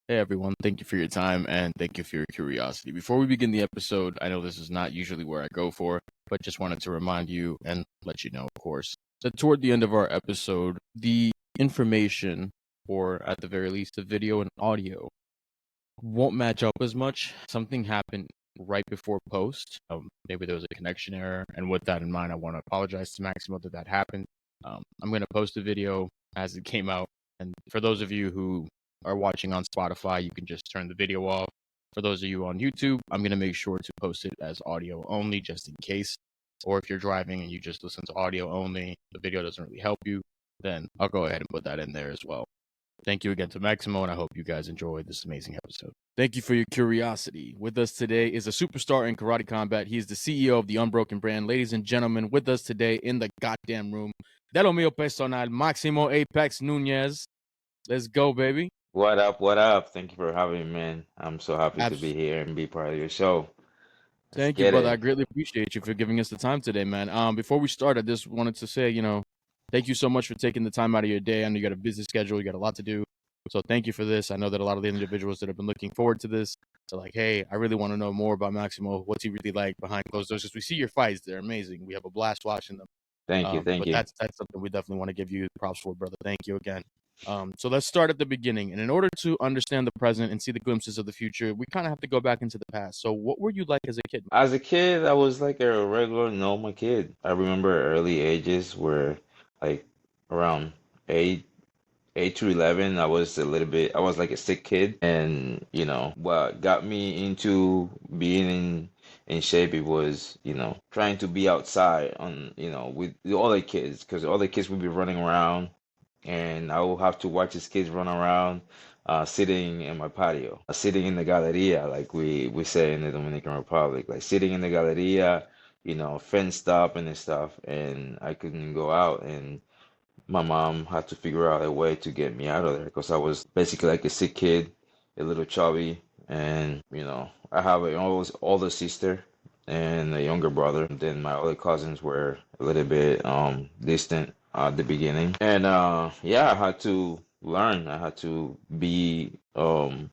Hey everyone, thank you for your time and thank you for your curiosity. Before we begin the episode, I know this is not usually where I go for, but just wanted to remind you and let you know, of course, that toward the end of our episode, the information, or at the very least, the video and audio, won't match up as much. Something happened right before post. Maybe there was a connection error, and with that in mind, I want to apologize to Maximo that happened. I'm going to post the video as it came out, and for those of you who are watching on Spotify, you can just turn the video off. For those of you on YouTube, I'm going to make sure to post it as audio only just in case. Or if you're driving and you just listen to audio only, the video doesn't really help you, then I'll go ahead and put that in there as well. Thank you again to Maximo, and I hope you guys enjoyed this amazing episode. Thank you for your curiosity. With us today is a superstar in karate combat. He is the CEO of the Unbroken Brand. Ladies and gentlemen, with us today in the GOTDAM Room, de lo mío personal, Maximo Apex Nunez. Let's go, baby. What up? What up? Thank you for having me, man. I'm so happy to be here and be part of your show. Let's Thank you, get brother. I it. greatly appreciate you for giving us the time today, man. Before we start, I just wanted to say, thank you so much for taking the time out of your day. I know you got a busy schedule, you got a lot to do. So thank you for this. I know that a lot of the individuals that have been looking forward to this are like, hey, I really want to know more about Maximo. What's he really like behind closed doors? Because we see your fights. They're amazing. We have a blast watching them. Thank you. Thank But you. that's something we definitely want to give you props for, brother. Thank you again. So let's start at the beginning. And in order to understand the present and see the glimpses of the future, we kind of have to go back into the past. So what were you like as a kid? As a kid, I was like a regular normal kid. I remember early ages where like around 8 to 11, I was like a sick kid. And, what got me into being in shape, it was, trying to be outside with the other kids, because the other kids would be running around and I will have to watch these kids run around, sitting in my patio, sitting in the galeria, like we say in the Dominican Republic, like sitting in the galeria, fenced up and stuff, and I couldn't go out, and my mom had to figure out a way to get me out of there because I was basically like a sick kid, a little chubby, and I have an older sister and a younger brother. Then my other cousins were a little bit distant at the beginning, and yeah, I had to learn. I had to be the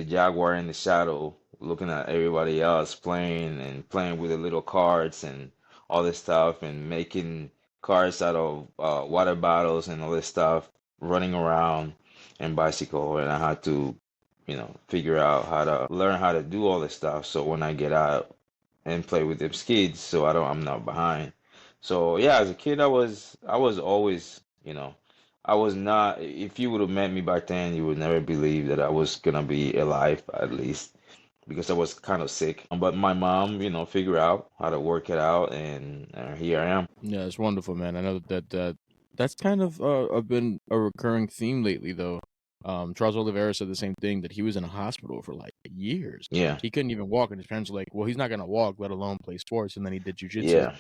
jaguar in the shadow, looking at everybody else playing and playing with the little cards and all this stuff and making cars out of water bottles and all this stuff, running around and bicycle, and I had to, figure out how to learn how to do all this stuff. So when I get out and play with them kids, so I'm not behind. So yeah, as a kid, I was always, I was not. If you would have met me back then, you would never believe that I was gonna be alive, at least because I was kind of sick. But my mom, figured out how to work it out, and here I am. Yeah, it's wonderful, man. I know that's kind of been a recurring theme lately, though. Charles Oliveira said the same thing, that he was in a hospital for like years. Yeah, He couldn't even walk, and his parents were like, "Well, he's not gonna walk, let alone play sports." And then he did jujitsu. yeah,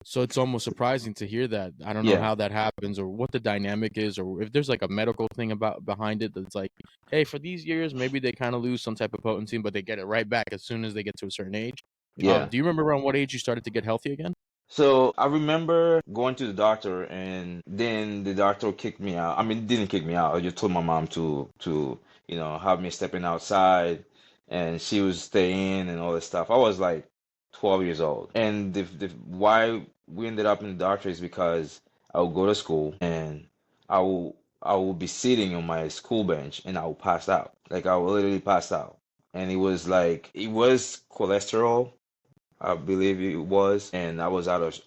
So it's almost surprising to hear that. I don't know yeah. how that happens, or what the dynamic is, or if there's like a medical thing behind it that's like, hey, for these years, maybe they kind of lose some type of potency, but they get it right back as soon as they get to a certain age. Yeah. Do you remember around what age you started to get healthy again? So I remember going to the doctor, and then the doctor kicked me out. I mean, didn't kick me out. I just told my mom to have me stepping outside, and she was staying and all this stuff. I was like 12 years old, and the why we ended up in the doctor is because I would go to school and I will be sitting on my school bench and I will pass out. Like I will literally pass out, and it was cholesterol, I believe it was, and I was out of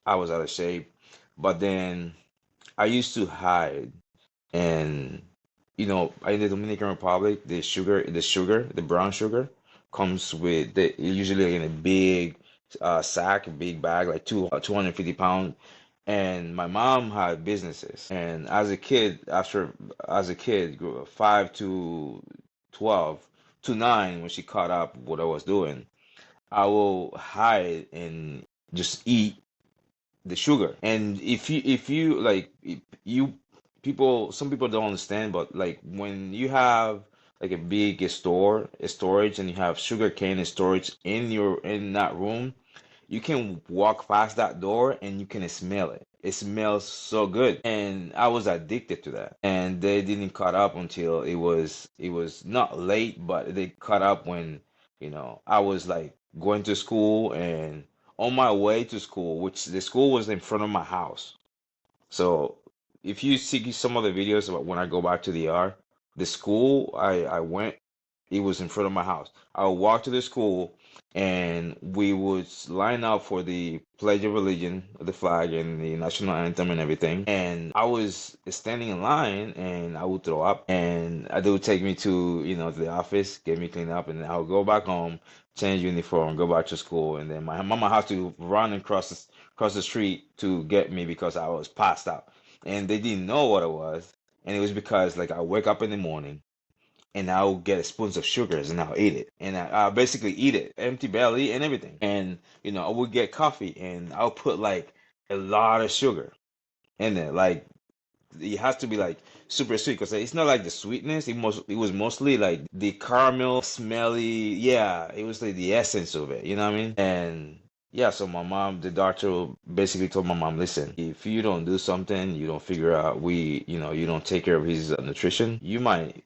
shape. But then I used to hide, and in the Dominican Republic, the brown sugar comes with usually in a big sack, a big bag, like 250 pounds. And my mom had businesses, and as a kid, 5 to 12 to 9, when she caught up what I was doing, I will hide and just eat the sugar. And if you like if you people some people don't understand, but like when you have like a big storage, and you have sugar cane storage in that room, you can walk past that door and you can smell it. it smells so good, and I was addicted to that. And they didn't cut up until it was not late, but they cut up when, I was like going to school, and on my way to school, which the school was in front of my house. So if you see some of the videos about when I go back to the R, the school I went, it was in front of my house. I would walk to the school, and we would line up for the Pledge of Religion, the flag, and the national anthem and everything. And I was standing in line, and I would throw up, and they would take me to the office, get me cleaned up, and then I would go back home, change uniform, go back to school, and then my mama had to run and cross the street to get me because I was passed out, and they didn't know what it was, and it was because like I wake up in the morning and I'll get spoons of sugars and I'll eat it. And I'll basically eat it, empty belly and everything. And, I would get coffee and I'll put like a lot of sugar in it. Like, it has to be like super sweet because it's not like the sweetness. It was mostly like the caramel, smelly. Yeah, it was like the essence of it. You know what I mean? And yeah, so my mom, the doctor basically told my mom, listen, if you don't do something, you don't figure out, you don't take care of his nutrition, you might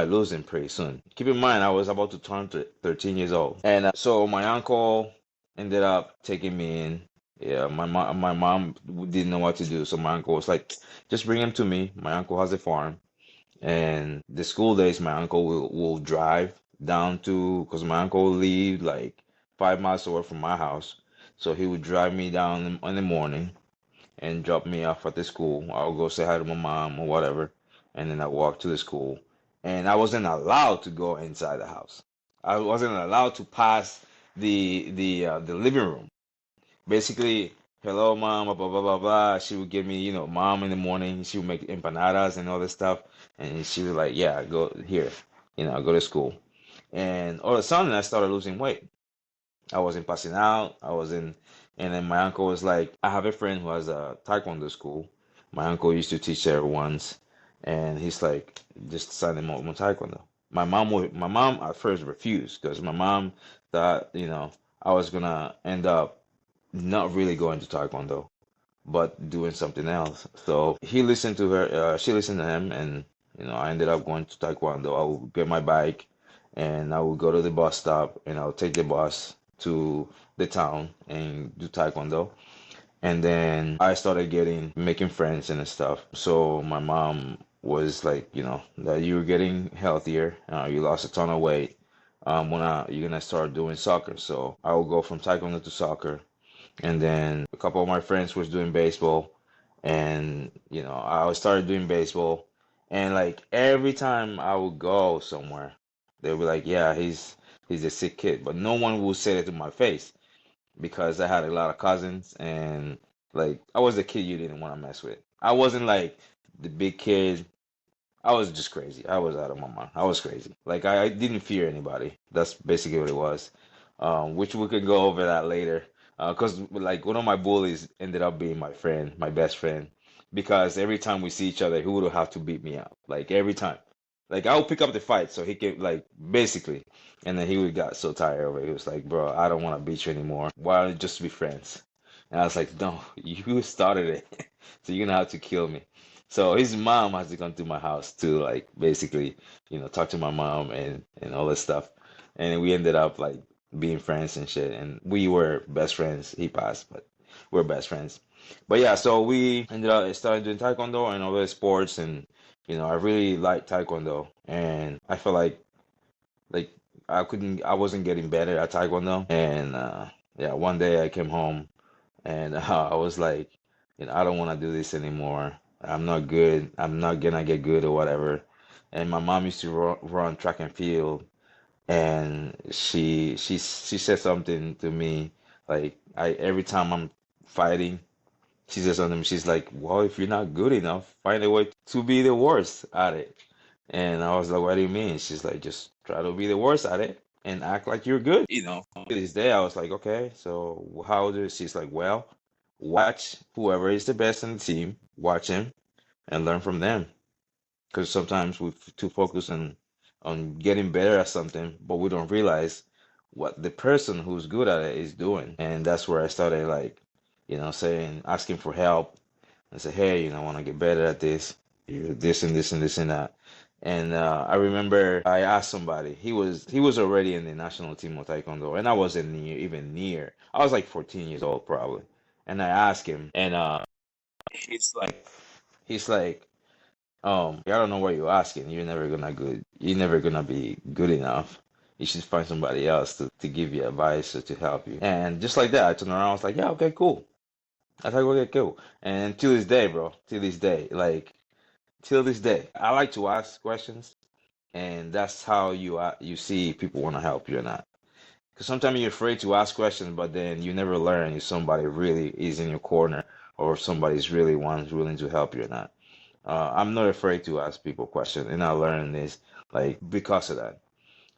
lose him pretty soon. Keep in mind, I was about to turn 13 years old. And so my uncle ended up taking me in. Yeah, my mom didn't know what to do. So my uncle was like, just bring him to me. My uncle has a farm. And the school days, my uncle will drive down to, because my uncle lived like 5 miles away from my house. So he would drive me down in the morning and drop me off at the school. I'll go say hi to my mom or whatever, and then I walk to the school. And I wasn't allowed to go inside the house. I wasn't allowed to pass the living room. Basically, hello, mom, blah blah blah blah blah. She would give me, mom in the morning. She would make empanadas and all this stuff, and she was like, "Yeah, go here, go to school." And all of a sudden, I started losing weight. I wasn't passing out. And then my uncle was like, I have a friend who has a taekwondo school. My uncle used to teach there once, and he's like, just sign him up with taekwondo. My mom at first refused because my mom thought, I was gonna end up not really going to taekwondo, but doing something else. So he listened to her, she listened to him, and I ended up going to taekwondo. I would get my bike, and I would go to the bus stop, and I would take the bus to the town and do taekwondo. And then I started making friends and stuff. So my mom was like, that you're getting healthier, you lost a ton of weight. You're gonna start doing soccer. So I will go from taekwondo to soccer, and then a couple of my friends was doing baseball, and I started doing baseball, and like every time I would go somewhere, they would be like, "Yeah, he's a sick kid," but no one would say it to my face because I had a lot of cousins, and like I was the kid you didn't want to mess with. I wasn't like the big kid. I was just crazy. I was out of my mind. I was crazy. Like I didn't fear anybody. That's basically what it was. Which we could go over that later. Because like one of my bullies ended up being my friend, my best friend, because every time we see each other, he would have to beat me up. Like every time. Like I would pick up the fight so he could like basically, and then he would got so tired of it. He was like, "Bro, I don't want to beat you anymore. Why don't you just be friends?" And I was like, "No, you started it, so you're gonna have to kill me." So his mom has to come to my house to like basically, talk to my mom and all this stuff. And we ended up like being friends and shit. And we were best friends. He passed, but we're best friends. But yeah, so we ended up starting doing taekwondo and other sports, and I really liked taekwondo, and I felt like I wasn't getting better at taekwondo. And yeah, one day I came home, and I was like, I don't want to do this anymore. I'm not good. I'm not gonna get good or whatever. And my mom used to run track and field, and she said something to me like I every time I'm fighting, she says something. She's like, "Well, if you're not good enough, find a way to be the worst at it." And I was like, "What do you mean?" She's like, "Just try to be the worst at it and act like you're good." To this day, I was like, "Okay, so how do?" She's like, "Well, watch whoever is the best in the team, watch him and learn from them." Because sometimes we're too focused on getting better at something, but we don't realize what the person who's good at it is doing. And that's where I started like, saying, asking for help and say, hey, I want to get better at this, this and this and this and that. And I remember I asked somebody. He was already in the national team of Taekwondo, and I wasn't even near. I was like 14 years old probably. And I asked him, and he's like, I don't know what you're asking. You're never gonna be good enough. You should find somebody else to give you advice or to help you. And just like that, I turned around. I was like, yeah, okay, cool. I thought, okay, cool. And to this day, bro, to this day, till this day, I like to ask questions, and that's how you see people want to help you or not. Because sometimes you're afraid to ask questions, but then you never learn if somebody really is in your corner or if somebody's really willing to help you or not. I'm not afraid to ask people questions, and I learned this like because of that.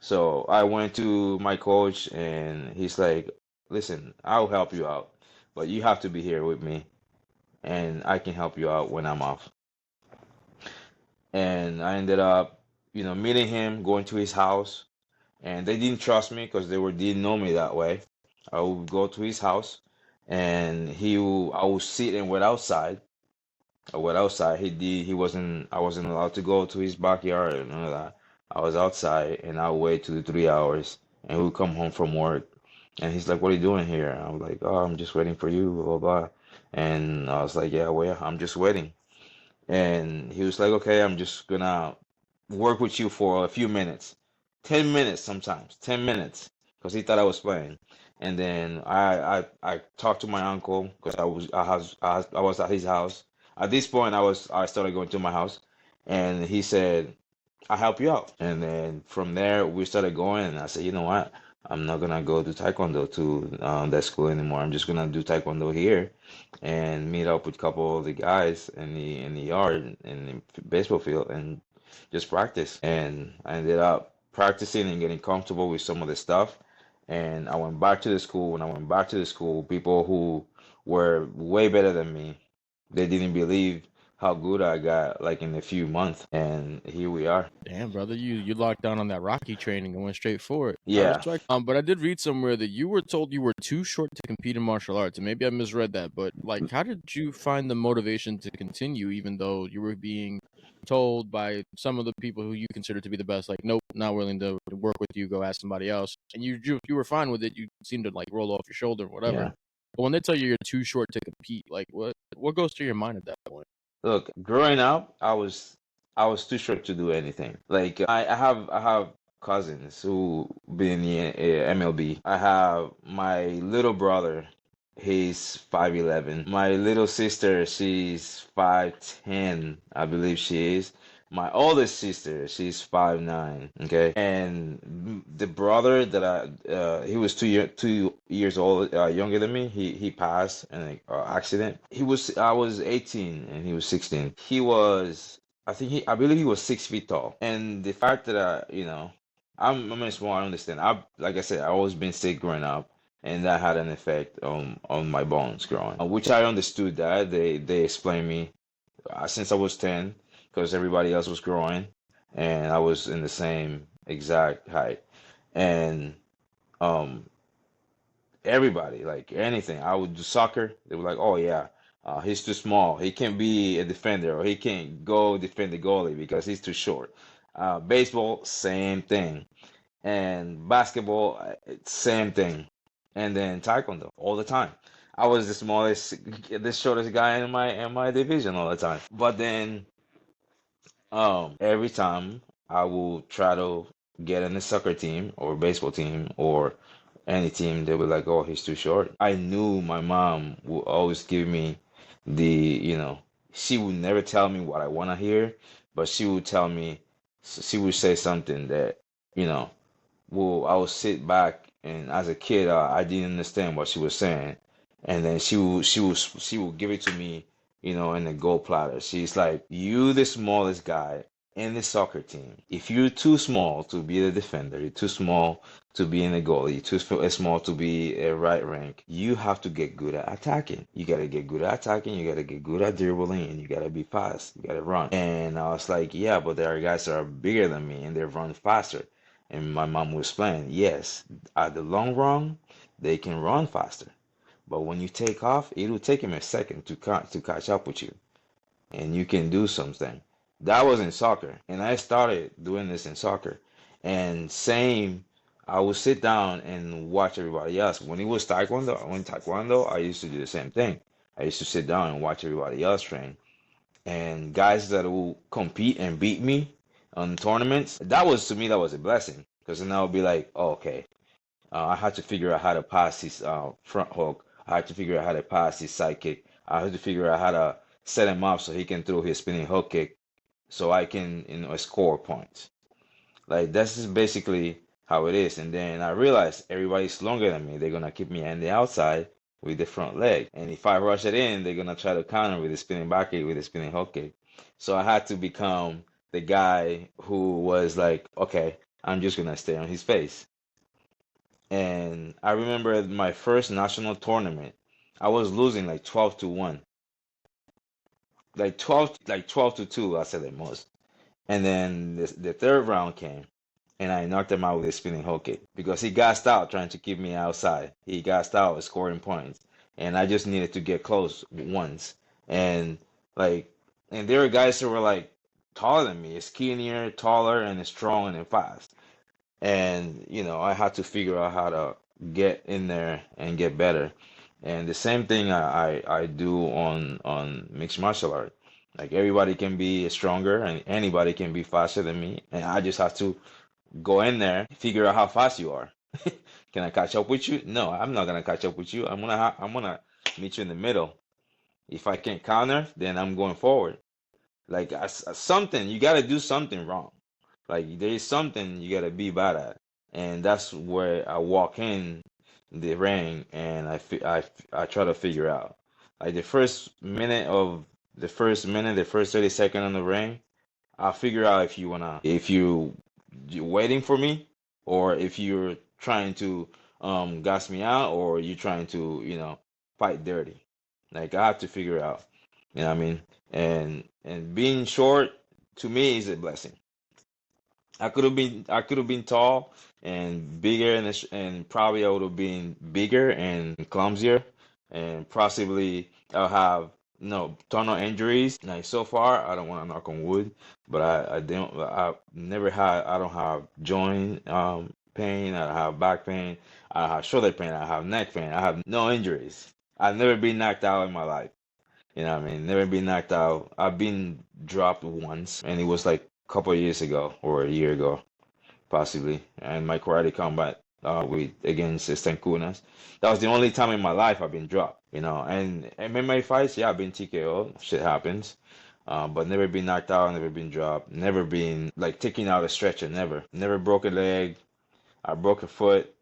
So I went to my coach, and he's like, "Listen, I'll help you out, but you have to be here with me, and I can help you out when I'm off." And I ended up, meeting him, going to his house, and they didn't trust me because didn't know me that way. I would go to his house, and I would sit and wait outside. I went outside. He wasn't. I wasn't allowed to go to his backyard and none of that. I was outside, and I would wait 2 to 3 hours, and he would come home from work, and he's like, "What are you doing here?" I was like, "Oh, I'm just waiting for you." Blah blah blah. And I was like, "Yeah, well, I'm just waiting." And he was like, okay, I'm just gonna work with you for a few minutes, 10 minutes sometimes, 10 minutes, because he thought I was playing. And then I talked to my uncle because I was at his house. At this point, I started going to my house, and he said, "I'll help you out." And then from there, we started going, and I said, "You know what? I'm not gonna go to Taekwondo to that school anymore. I'm just gonna do Taekwondo here and meet up with a couple of the guys in the yard in the baseball field and just practice." And I ended up practicing and getting comfortable with some of the stuff. And I went back to the school. When I went back to the school, people who were way better than me, they didn't believe how good I got like in a few months. And here we are. Damn, brother, you locked down on that Rocky training and went straight for it. I Yeah. respect. But I did read somewhere that you were told you were too short to compete in martial arts, and maybe I misread that. But like, how did you find the motivation to continue, even though you were being told by some of the people who you consider to be the best, like, nope, not willing to work with you, go ask somebody else, and you were fine with it. You seemed to like roll off your shoulder or whatever. Yeah. But when they tell you you're too short to compete, like, what goes through your mind at that point? Look, growing up, I was too short to do anything. Like I have cousins who been in the MLB. I have my little brother. He's 5'11". My little sister, she's 5'10", I believe she is. My oldest sister, she's 5'9". Okay, and the brother that he was 2 years old, younger than me. He passed in an accident. I was 18 and he was 16. I believe he was 6 feet tall. And the fact that I'm small, I understand. Like I said, I always been sick growing up, and that had an effect on my bones growing, which I understood that they explained me since I was 10, because everybody else was growing, and I was in the same exact height, and um everybody, like anything, I would do soccer. They were like, "Oh yeah, he's too small. He can't be a defender, or he can't go defend the goalie because he's too short." Baseball, same thing, and basketball, same thing, and then taekwondo all the time. I was the smallest, the shortest guy in my division all the time. But then, every time I will try to get in a soccer team or baseball team or any team, they were like, "Oh, he's too short." I knew my mom would always give me she would never tell me what I want to hear, but she would say something that, you know, well, I would sit back, and as a kid, I didn't understand what she was saying, and then she would give it to me, in a gold platter. She's like, "You, the smallest guy in the soccer team. If you're too small to be the defender, you're too small to be in the goal, you're too small to be a right rank. You have to get good at attacking. You gotta get good at attacking. You gotta get good at dribbling, and you gotta be fast. You gotta run." And I was like, "Yeah, but there are guys that are bigger than me, and they run faster." And my mom was explaining, yes, at the long run, they can run faster. But when you take off, it'll take him a second to catch up with you, and you can do something. That was in soccer, and I started doing this in soccer. And same, I would sit down and watch everybody else. When it was taekwondo, I used to do the same thing. I used to sit down and watch everybody else train. And guys that will compete and beat me on tournaments, that was to me that was a blessing because then I would be like, oh, okay, I had to figure out how to pass his front hook. I had to figure out how to pass his side kick. I had to figure out how to set him up so he can throw his spinning hook kick, so I can score points. Like this is basically how it is. And then I realized everybody's longer than me. They're gonna keep me on the outside with the front leg. And if I rush it in, they're gonna try to counter with the spinning back kick, with the spinning hook kick. So I had to become the guy who was like, okay, I'm just gonna stay on his face. And I remember my first national tournament, I was losing like 12-1. Like 12 to 2, I said at most. And then the third round came, and I knocked him out with a spinning hook kick because he gassed out trying to keep me outside. He gassed out scoring points, and I just needed to get close once. And like, and there were guys who were like taller than me, skinnier, taller, and strong and fast. And I had to figure out how to get in there and get better. And the same thing I do on mixed martial art. Like everybody can be stronger and anybody can be faster than me, and I just have to go in there, figure out how fast you are. Can I catch up with you? No, I'm not gonna catch up with you. I'm gonna meet you in the middle. If I can't counter, then I'm going forward. Like something, you gotta do something wrong. Like there is something you gotta be bad at, and that's where I walk in the ring and I try to figure out. Like the first 30 seconds on the ring, I'll figure out if you're waiting for me, or if you're trying to gas me out, or you're trying to fight dirty. Like I have to figure out. You know what I mean? And being short to me is a blessing. I could have been tall and bigger, and probably I would have been bigger and clumsier, and possibly I'll have no ton of injuries. Like so far, I don't want to knock on wood, but I don't have joint pain. I don't have back pain. I don't have shoulder pain. I have neck pain. I have no injuries. I've never been knocked out in my life. You know what I mean? Never been knocked out. I've been dropped once, and it was like a couple of years ago or a year ago, possibly. And my karate combat with against Stankunas. That was the only time in my life I've been dropped. And MMA fights, yeah, I've been TKO. Shit happens. But never been knocked out, never been dropped, never been like taken out a stretcher, never. Never broke a leg. I broke a foot,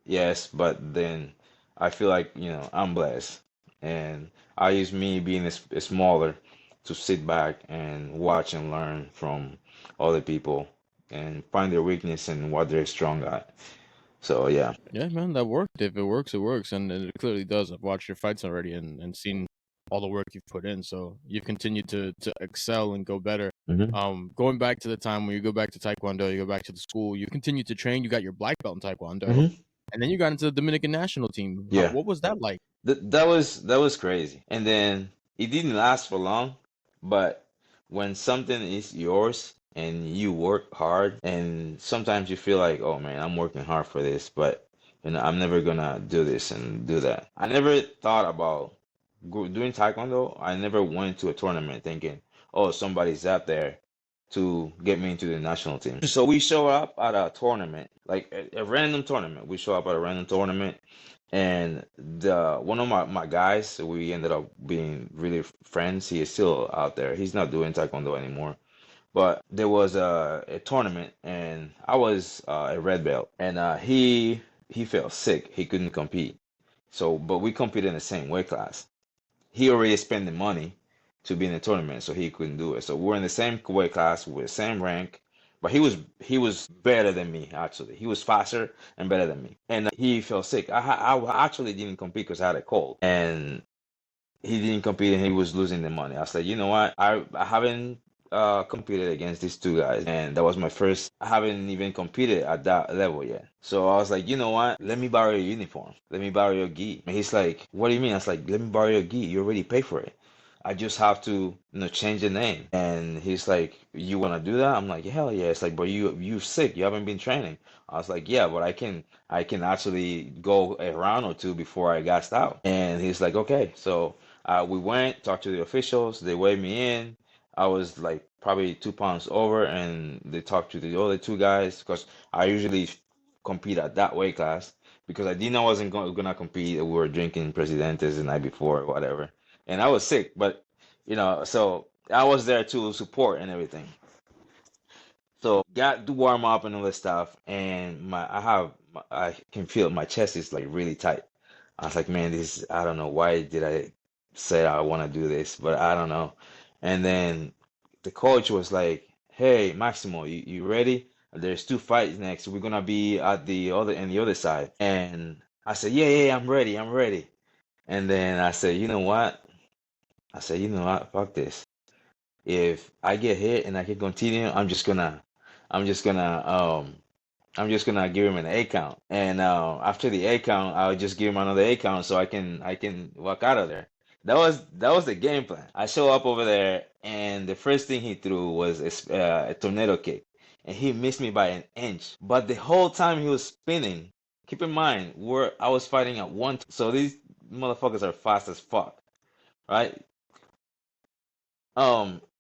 yes, but then I feel like, I'm blessed. And I use me being smaller to sit back and watch and learn from other people and find their weakness and what they're strong at. So, yeah. Yeah, man, that worked. If it works, it works, and it clearly does. I've watched your fights already and seen all the work you've put in. So you've continued to excel and go better. hmm Going back to the time when you go back to Taekwondo, you go back to the school, you continue to train. You got your black belt in Taekwondo, hmm and then you got into the Dominican national team. Yeah. What was that like? That was crazy. And then it didn't last for long, but when something is yours and you work hard, and sometimes you feel like, oh man, I'm working hard for this, but I'm never gonna do this and do that. I never thought about doing taekwondo. I never went to a tournament thinking, oh, somebody's out there to get me into the national team. So we show up at a tournament, like a random tournament. We show up at a random tournament, and the one of my guys, we ended up being really friends. He is still out there. He's not doing taekwondo anymore. But there was a tournament, and I was a red belt, and he felt sick. He couldn't compete. So, but we competed in the same weight class. He already spent the money to be in the tournament, so he couldn't do it. So we're in the same weight class with the same rank, but he was better than me actually. He was faster and better than me, and he felt sick. I actually didn't compete because I had a cold, and he didn't compete, and he was losing the money. I was like, you know what? I haven't competed against these two guys, and that was my first. I haven't even competed at that level yet. So I was like, you know what? Let me borrow your uniform. Let me borrow your gi. And he's like, what do you mean? I was like, let me borrow your gi. You already paid for it. I just have to, change the name. And he's like, you want to do that? I'm like, hell yeah. It's like, but you sick. You haven't been training. I was like, yeah, but I can actually go a round or two before I gassed out. And he's like, okay. So we went, talked to the officials. They weighed me in. I was like probably 2 pounds over, and they talked to the other two guys because I usually compete at that weight class because I didn't know I wasn't gonna compete. We were drinking Presidentes the night before or whatever, and I was sick, but so I was there to support and everything. So got to warm up and all this stuff, and I can feel my chest is like really tight. I was like, man, I don't know why did I say I want to do this, but I don't know. And then the coach was like, hey, Maximo, you ready? There's two fights next. We're gonna be at the other side. And I said, yeah, I'm ready, I'm ready. And then I said, you know what? I said, you know what? Fuck this. If I get hit and I can continue, I'm just gonna I'm just gonna give him an A count, and after the A count, I'll just give him another A count so I can walk out of there. That was the game plan. I show up over there, and the first thing he threw was a tornado kick, and he missed me by an inch. But the whole time he was spinning. Keep in mind, I was fighting at one, so these motherfuckers are fast as fuck, right?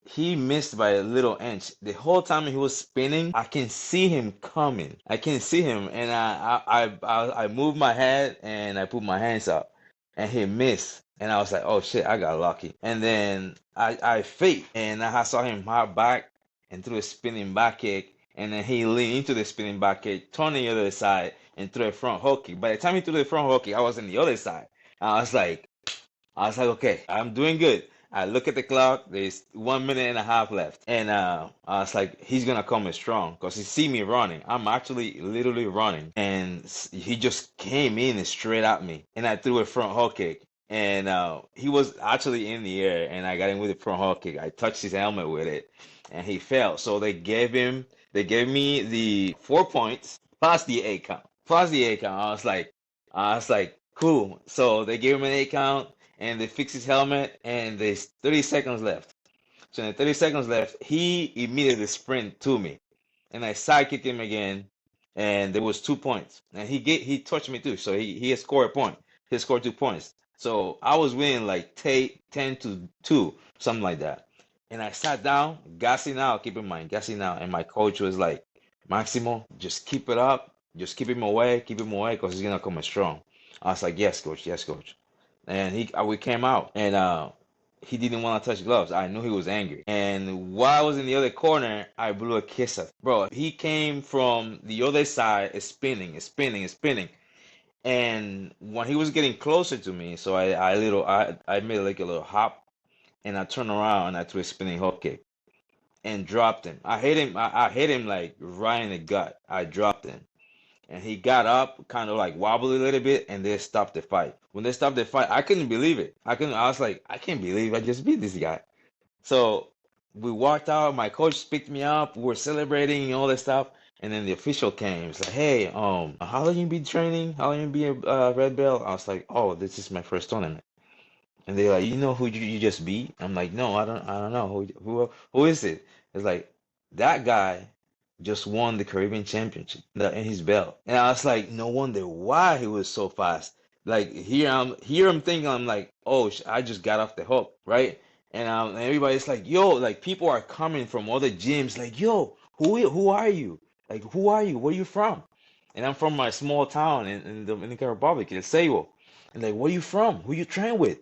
He missed by a little inch. The whole time he was spinning, I can see him coming. I can see him, and I moved my head and I put my hands up, and he missed. And I was like, oh shit, I got lucky. And then I faked, and I saw him hard back and threw a spinning back kick, and then he leaned into the spinning back kick, turned the other side, and threw a front hook kick. By the time he threw the front hook kick, I was on the other side. I was like, okay, I'm doing good. I look at the clock. There's 1 minute and a half left, and I was like, he's gonna come strong because he see me running. I'm actually literally running, and he just came in straight at me, and I threw a front hook kick, and he was actually in the air, and I got him with the front hook kick. I touched his helmet with it, and he fell. So they gave me the 4 points plus the 8 count, plus the 8 count. I was like, cool. So they gave him an 8 count, and they fixed his helmet, and there's 30 seconds left. So in the 30 seconds left, he immediately sprint to me, and I sidekicked him again, and there was 2 points, and he touched me too, so he had scored a point. He scored 2 points, so I was winning like 10-2, something like that. And I sat down, gassing out. Keep in mind, gassing out, and my coach was like, Maximo, just keep it up, just keep him away, because he's gonna come strong. I was like, yes, coach, yes, coach. And we came out, and he didn't want to touch gloves. I knew he was angry. And while I was in the other corner, I blew a kiss at him. Bro, he came from the other side, spinning. And when he was getting closer to me, so I made like a little hop, and I turned around and I threw a spinning hook kick and dropped him. I hit him like right in the gut. I dropped him. And he got up, kind of like wobbled a little bit, and they stopped the fight. When they stopped the fight, I couldn't believe it. I was like, I can't believe I just beat this guy. So we walked out. My coach picked me up. We were celebrating and all that stuff. And then the official came. It's like, hey, how long you been training? How long you been a red belt? I was like, oh, this is my first tournament. And they're like, you know who you just beat? I'm like, no, I don't know. Who is it? It's like, that guy just won the Caribbean Championship in his belt. And I was like, no wonder why he was so fast. Like here I'm thinking, I'm like, oh, I just got off the hook, right? And everybody's like, yo, like people are coming from other gyms, like, yo, who are you? Like, who are you? Where you from? And I'm from my small town in the Dominican Republic, in Seibo. And like, where you from? Who you train with?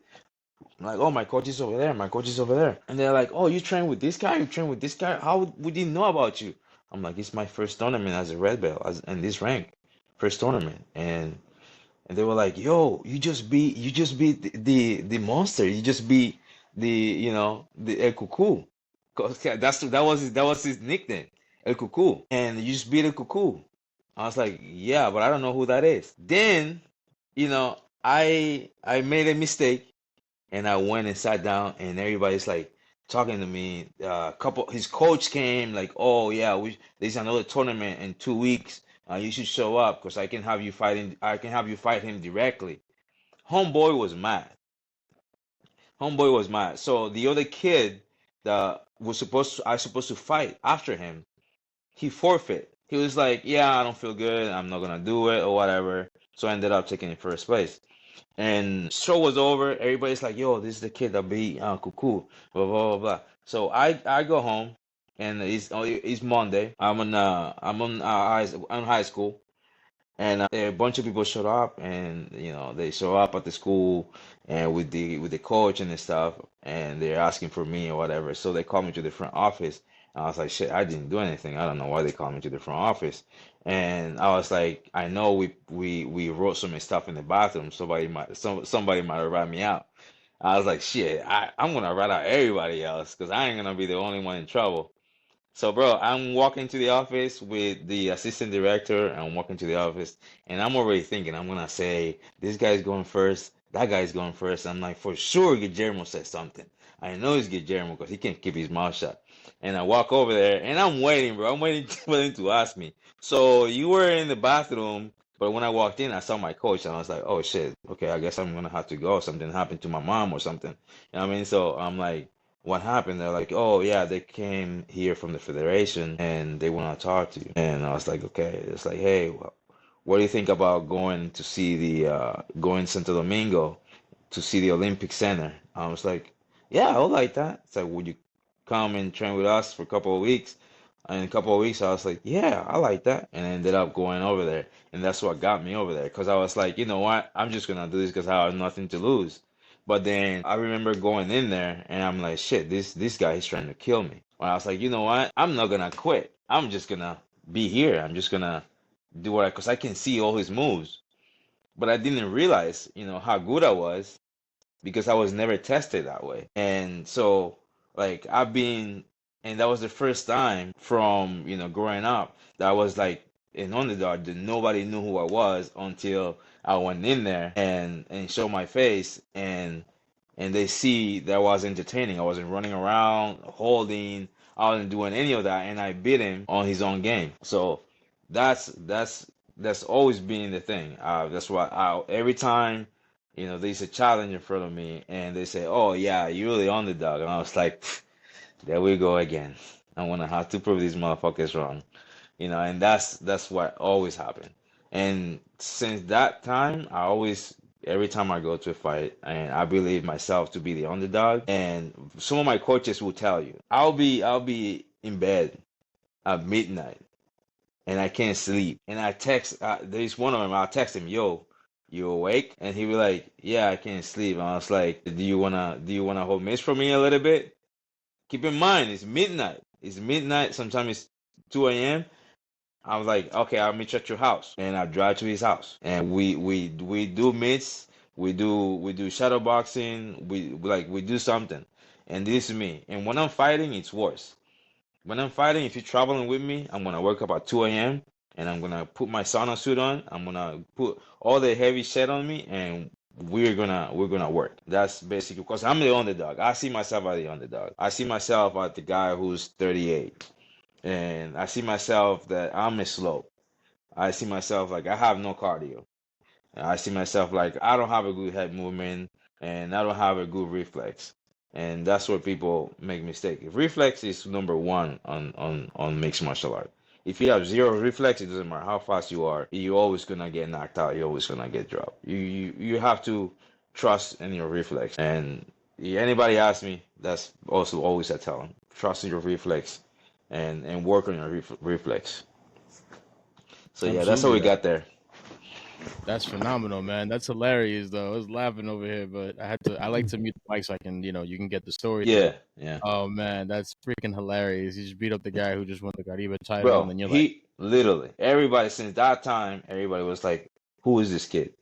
I'm like, oh, my coach is over there. My coach is over there. And they're like, oh, you train with this guy? You train with this guy? How we didn't know about you? I'm like, it's my first tournament as a red belt, in this rank, first tournament. And they were like, yo, you just beat the monster. You just beat the El Cuckoo. 'Cause that was his nickname, El Cuckoo. And you just beat El Cuckoo. I was like, yeah, but I don't know who that is. Then, I made a mistake, and I went and sat down, and everybody's like, talking to me. His coach came like, oh yeah, there's another tournament in 2 weeks. You should show up because I can have you fight him directly. Homeboy was mad. Homeboy was mad. So the other kid that I supposed to fight after him, he forfeit. He was like, yeah, I don't feel good. I'm not gonna do it or whatever. So I ended up taking it first place. And show was over. Everybody's like, yo, this is the kid that beat Cuckoo, blah, blah, blah, blah. So I go home, and it's Monday. I'm on high school, and a bunch of people showed up, and they show up at the school and with the coach and stuff, and they're asking for me or whatever. So they called me to the front office. And I was like, shit, I didn't do anything. I don't know why they called me to the front office. And I was like, I know we wrote some stuff in the bathroom. Somebody might have rat me out. I was like, shit, I'm gonna rat out everybody else because I ain't gonna be the only one in trouble. So, bro, I'm walking to the office with the assistant director. I'm walking to the office, and I'm already thinking I'm gonna say this guy's going first, that guy's going first. I'm like, for sure, Guillermo said something. I know it's Guillermo because he can't keep his mouth shut. And I walk over there, and I'm waiting, bro. I'm waiting for him to ask me. So you were in the bathroom, but when I walked in, I saw my coach, and I was like, oh shit, okay, I guess I'm gonna have to go. Something happened to my mom or something. You know what I mean? So I'm like, what happened? They're like, oh yeah, they came here from the federation and they want to talk to you. And I was like, okay. It's like, hey, what do you think about going to see going Santo Domingo to see the Olympic Center? I was like, yeah, I would like that. It's like, would you come and train with us for a couple of weeks? And in a couple of weeks, I was like, yeah, I like that. And I ended up going over there. And that's what got me over there. Because I was like, you know what? I'm just going to do this because I have nothing to lose. But then I remember going in there and I'm like, shit, this guy is trying to kill me. And I was like, you know what? I'm not gonna quit. I'm just gonna be here. I'm just gonna do what because I can see all his moves. But I didn't realize, how good I was because I was never tested that way. And so, like, and that was the first time from, growing up that I was like an underdog that nobody knew who I was until I went in there and showed my face and they see that I was entertaining. I wasn't running around, holding, I wasn't doing any of that, and I beat him on his own game. So that's always been the thing. That's why every time there's a challenge in front of me, and they say, "Oh yeah, you're the underdog," and I was like, "There we go again. I'm gonna have to prove these motherfuckers wrong," and that's what always happened. And since that time, every time I go to a fight, and I believe myself to be the underdog, and some of my coaches will tell you, I'll be in bed at midnight, and I can't sleep, and I text. There's one of them. I'll text him, "Yo, you awake?" And he'll be like, "Yeah, I can't sleep." And I was like, "Do you wanna hold miss for me a little bit?" Keep in mind, it's midnight. It's midnight. Sometimes it's 2 a.m. I was like, okay, I'll meet you at your house, and I drive to his house, and we do meets, we do shadow boxing, we do something, and this is me. And when I'm fighting, it's worse. When I'm fighting, if you're traveling with me, I'm gonna wake up at 2 a.m. and I'm gonna put my sauna suit on. I'm gonna put all the heavy shit on me, and we're gonna work. That's basically because I'm the underdog. I see myself as the underdog. I see myself as the guy who's 38. And I see myself that I'm a slow. I see myself like I have no cardio. And I see myself like I don't have a good head movement and I don't have a good reflex. And that's where people make mistake. Reflex is number one on mixed martial art. If you have zero reflex, it doesn't matter how fast you are. You're always gonna get knocked out. You're always gonna get dropped. You have to trust in your reflex. And anybody asks me, that's also always I tell them. Trust in your reflex and work on your reflex. So yeah, that's how Absolutely. we got there. That's phenomenal, man. That's hilarious, though. I was laughing over here, but I like to mute the mic so I can, you can get the story through. Yeah, yeah. Oh man, that's freaking hilarious. You just beat up the guy who just won the Caribe title, and Bro, then you're like, he literally everybody since that time, everybody was like, "Who is this kid?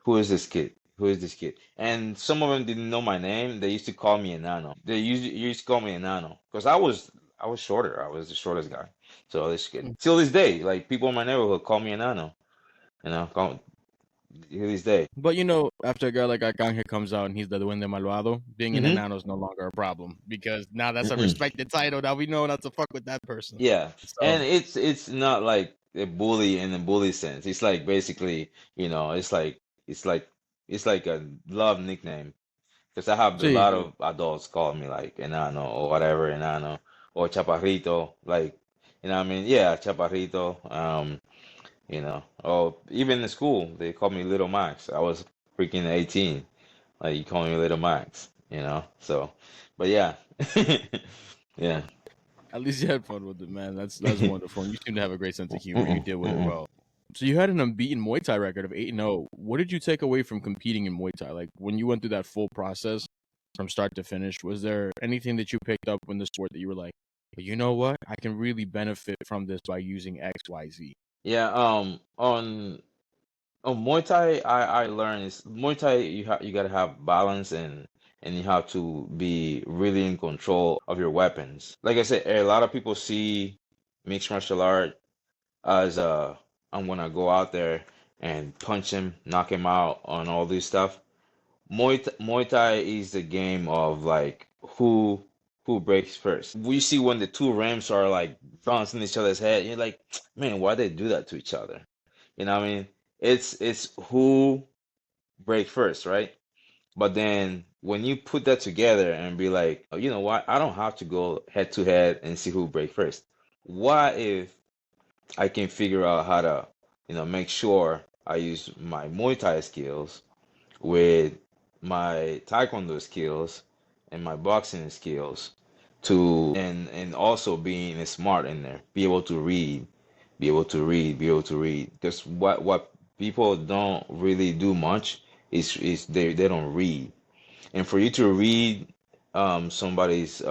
Who is this kid? Who is this kid?" And some of them didn't know my name. They used to call me Enano. They used to call me Enano because I was shorter. I was the shortest guy. So this kid, till this day, like people in my neighborhood call me Enano. You know, to this day. But after a guy like Arcangel comes out and he's the Duende Malvado, being an Hmm. enano is no longer a problem because now that's a Mm-mm. respected title. Now we know not to fuck with that person. Yeah, So and it's not like a bully in a bully sense. It's like basically, it's like it's like a love nickname. Because I have a see, lot of adults call me like enano or whatever, enano or chaparrito, like, what I mean? Yeah, chaparrito. Or even in school they call me Little Max. I was freaking 18. Like, you call me Little Max. So, but yeah, yeah. at least you had fun with it, man. That's wonderful. And you seem to have a great sense of humor. You Mm-mm, deal with it mm-mm. well. So you had an unbeaten Muay Thai record of 8-0. What did you take away from competing in Muay Thai? Like when you went through that full process from start to finish, was there anything that you picked up in the sport that you were like, you know what? I can really benefit from this by using X, Y, Z. Yeah, on Muay Thai, I learned is Muay Thai, you gotta have balance, and you have to be really in control of your weapons. Like I said, a lot of people see mixed martial art as I'm gonna go out there and punch him, knock him out on all this stuff. Muay Thai is the game of like who breaks first. We see when the two Rams are like bouncing each other's head, you're like, man, why they do that to each other? You know what I mean? It's who break first, right? But then when you put that together and be like, oh, you know what? I don't have to go head to head and see who break first. What if I can figure out how to, make sure I use my Muay Thai skills with my Taekwondo skills and my boxing skills and also being smart in there, be able to read, be able to read, be able to read. Because what people don't really do much is they don't read. And for you to read somebody's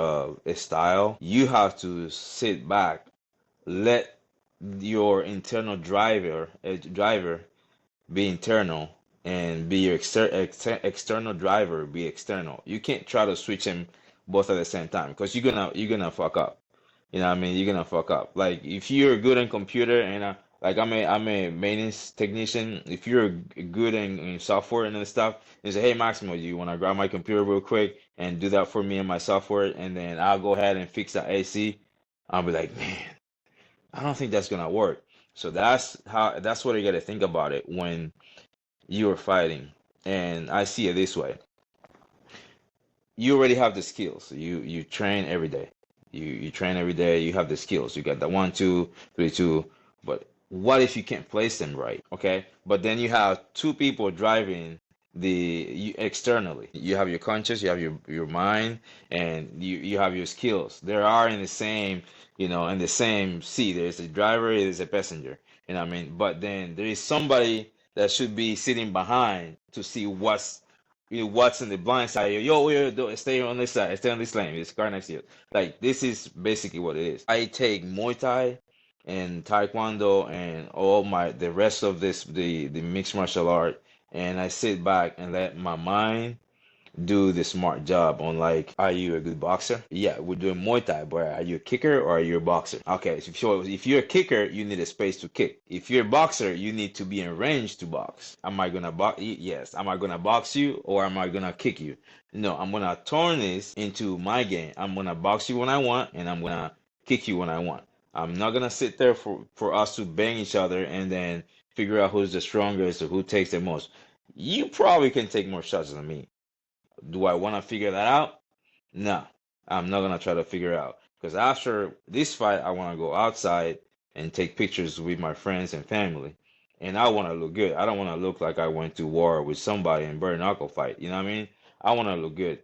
style, you have to sit back, let your internal driver be internal, and be your external driver be external. You can't try to switch them both at the same time because you're gonna fuck up. You know what I mean? You're gonna fuck up. Like if you're good in computer and like I'm a maintenance technician. If you're good in software and stuff, and say, hey Maximo, do you want to grab my computer real quick and do that for me in my software, and then I'll go ahead and fix that AC. I'll be like, man, I don't think that's gonna work. So that's what you gotta think about it when you're fighting. And I see it this way. You already have the skills. You train every day. You train every day. You have the skills. You got the 1, 2, 3, 2. But what if you can't place them right? Okay. But then you have two people driving externally. You have your conscious, you have your mind, and you have your skills. There are in the same in the same seat. There's a driver, there's a passenger. You know what I mean? But then there is somebody that should be sitting behind to see what's in the blind side. Stay on this side, stay on this lane. This car next to you. Like this is basically what it is. I take Muay Thai and Taekwondo and all the rest of the mixed martial art, and I sit back and let my mind do the smart job on, like, are you a good boxer? Yeah, we're doing Muay Thai, but are you a kicker or are you a boxer? Okay, so if you're a kicker, you need a space to kick. If you're a boxer, you need to be in range to box. Am I gonna box? Yes. Am I gonna box you or am I gonna kick you? No, I'm gonna turn this into my game. I'm gonna box you when I want, and I'm gonna kick you when I want. I'm not gonna sit there for us to bang each other and then figure out who's the strongest or who takes the most. You probably can take more shots than me. Do I want to figure that out? No, I'm not gonna try to figure it out. Because after this fight, I want to go outside and take pictures with my friends and family, and I want to look good. I don't want to look like I went to war with somebody and bare knuckle fight. You know what I mean? I want to look good.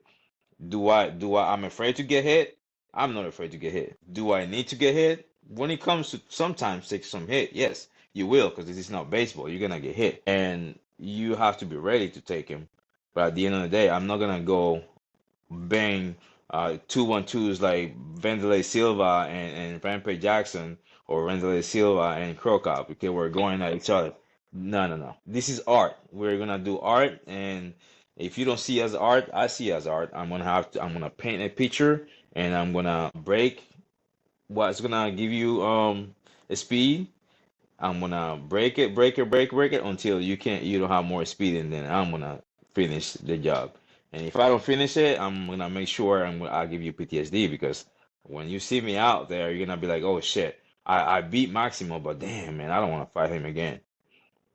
I'm afraid to get hit? I'm not afraid to get hit. Do I need to get hit? When it comes to sometimes take some hit, yes, you will, because this is not baseball. You're gonna get hit, and you have to be ready to take him. But at the end of the day, I'm not gonna go bang 2-1-2s like Vanderlei Silva and Rampage Jackson, or Vanderlei Silva and Crocop, because we're going at each other. No, no, no. This is art. We're gonna do art, and if you don't see as art, I see as art. I'm gonna paint a picture, and I'm gonna break what's gonna give you a speed, I'm gonna break it until you don't have more speed, and then I'm gonna finish the job. And if I don't finish it, I'm gonna make sure I'll give you PTSD because when you see me out there, you're gonna be like, oh shit, I beat Maximo, but damn man, I don't want to fight him again.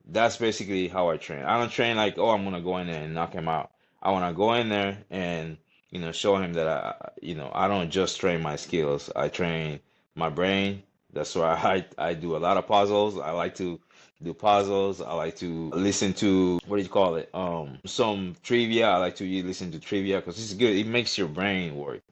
That's basically how I train. I don't train like, oh, I'm gonna go in there and knock him out. I want to go in there and show him that I don't just train my skills. I train my brain. That's why I do a lot of puzzles. I like to do puzzles. I like to listen to what do you call it? Some trivia. I like to listen to trivia because it's good. It makes your brain work.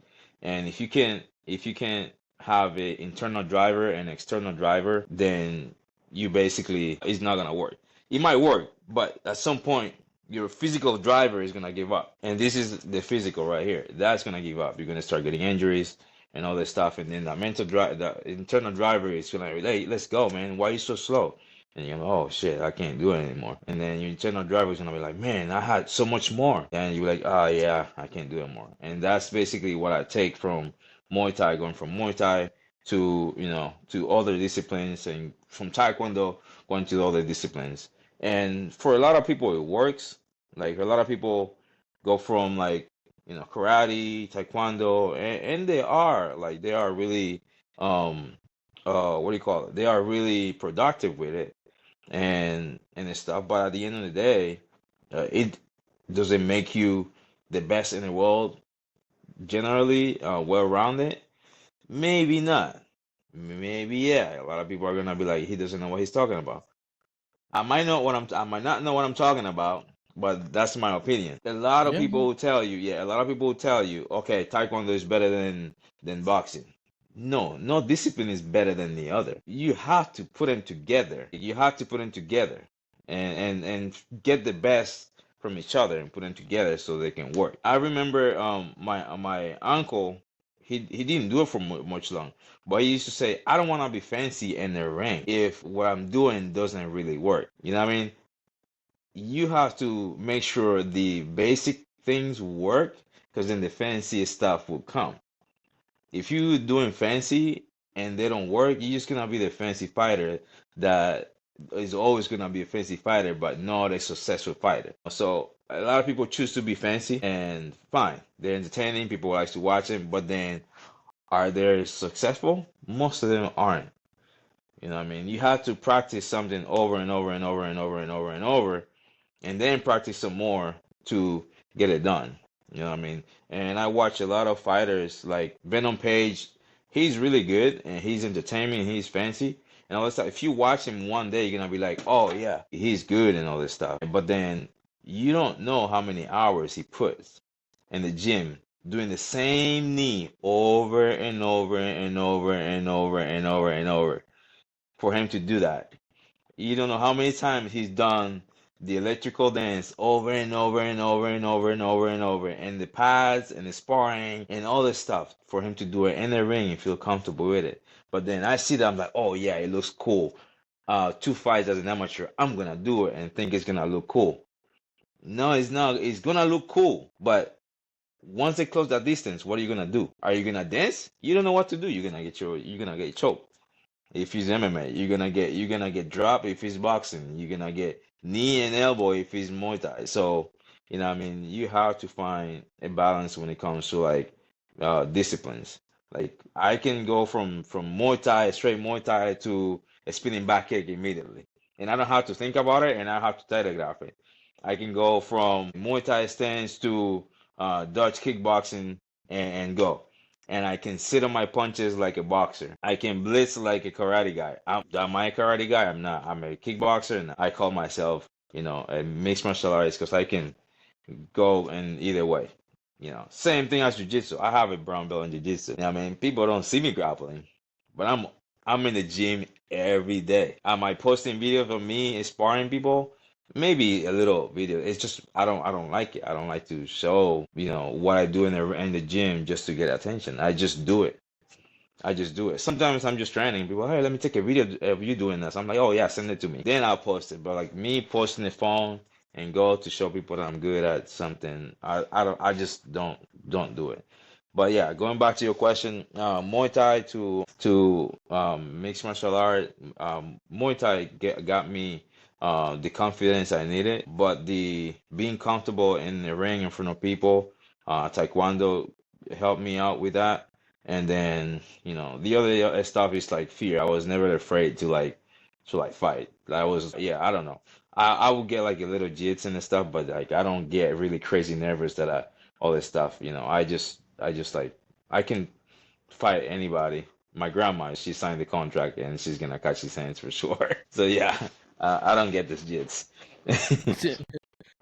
And if you can have an internal driver and external driver, then you basically it's not gonna work. It might work, but at some point your physical driver is gonna give up. And this is the physical right here. That's gonna give up. You're gonna start getting injuries and all this stuff. And then the mental drive, the internal driver is gonna, hey, let's go, man. Why are you so slow? And you're like, oh shit, I can't do it anymore. And then your internal driver is gonna be like, man, I had so much more. And you're like, oh yeah, I can't do it more. And that's basically what I take from Muay Thai, going from Muay Thai to to other disciplines, and from Taekwondo going to other disciplines. And for a lot of people, it works. Like a lot of people go from like karate, Taekwondo, and they are really what do you call it? They are really productive with it and stuff. But at the end of the day, it does it make you the best in the world generally, well rounded? Maybe not. Maybe yeah. A lot of people are gonna be like, he doesn't know what he's talking about. I might not know what I'm talking about, but that's my opinion. A lot of Yeah, people will tell you, yeah, a lot of people will tell you, okay, Taekwondo is better than boxing. No, no discipline is better than the other. You have to put them together. You have to put them together and get the best from each other and put them together so they can work. I remember my uncle, he didn't do it for much long, but he used to say, I don't want to be fancy in the ring if what I'm doing doesn't really work. You know what I mean? You have to make sure the basic things work, because then the fancy stuff will come. If you doing fancy and they don't work, you're just gonna be the fancy fighter that is always gonna be a fancy fighter, but not a successful fighter. So a lot of people choose to be fancy, and fine, they're entertaining. People like to watch them, but then are they successful? Most of them aren't. You know what I mean? You have to practice something over and over and over and over and over and over, and then practice some more to get it done. You know what I mean? And I watch a lot of fighters like Venom Page. He's really good and he's entertaining and he's fancy and all this stuff. If you watch him one day, you're gonna be like, oh yeah, he's good and all this stuff. But then you don't know how many hours he puts in the gym doing the same knee over and over and over and over and over and over for him to do that. You don't know how many times he's done the electrical dance over and over and over and over and over and over, and the pads and the sparring and all this stuff for him to do it in the ring and feel comfortable with it. But then I see that, I'm like, oh yeah, it looks cool. 2 fights as an amateur, I'm gonna do it and think it's gonna look cool. No, it's not. It's gonna look cool, but once they close that distance, what are you gonna do? Are you gonna dance? You don't know what to do. You're gonna get choked. If it's MMA, you're gonna get dropped. If it's boxing, you're gonna get knee and elbow if it's Muay Thai. So, what I mean, you have to find a balance when it comes to like disciplines. Like I can go from Muay Thai, straight Muay Thai to a spinning back kick immediately. And I don't have to think about it and I have to telegraph it. I can go from Muay Thai stance to Dutch kickboxing and go, and I can sit on my punches like a boxer. I can blitz like a karate guy. Am I a karate guy? I'm not. I'm a kickboxer, and I call myself, a mixed martial artist because I can go in either way. Same thing as jiu-jitsu. I have a brown belt in jiu-jitsu. I mean, people don't see me grappling, but I'm in the gym every day. Am I posting videos of me sparring people? Maybe a little video. It's just I don't like it. I don't like to show, what I do in the gym just to get attention. I just do it. I just do it. Sometimes I'm just training. People, hey, let me take a video of you doing this. I'm like, oh yeah, send it to me. Then I'll post it. But like me posting the phone and go to show people that I'm good at something, I just don't do it. But yeah, going back to your question, Muay Thai to mixed martial art, Muay Thai got me the confidence I needed, but the being comfortable in the ring in front of people, Taekwondo helped me out with that. And then, the other stuff is like fear. I was never afraid to fight. I was, yeah, I don't know. I would get like a little jits and stuff, but like I don't get really crazy nervous that all this stuff. I just like I can fight anybody. My grandma, she signed the contract and she's gonna catch his hands for sure. So yeah, I don't get this jits.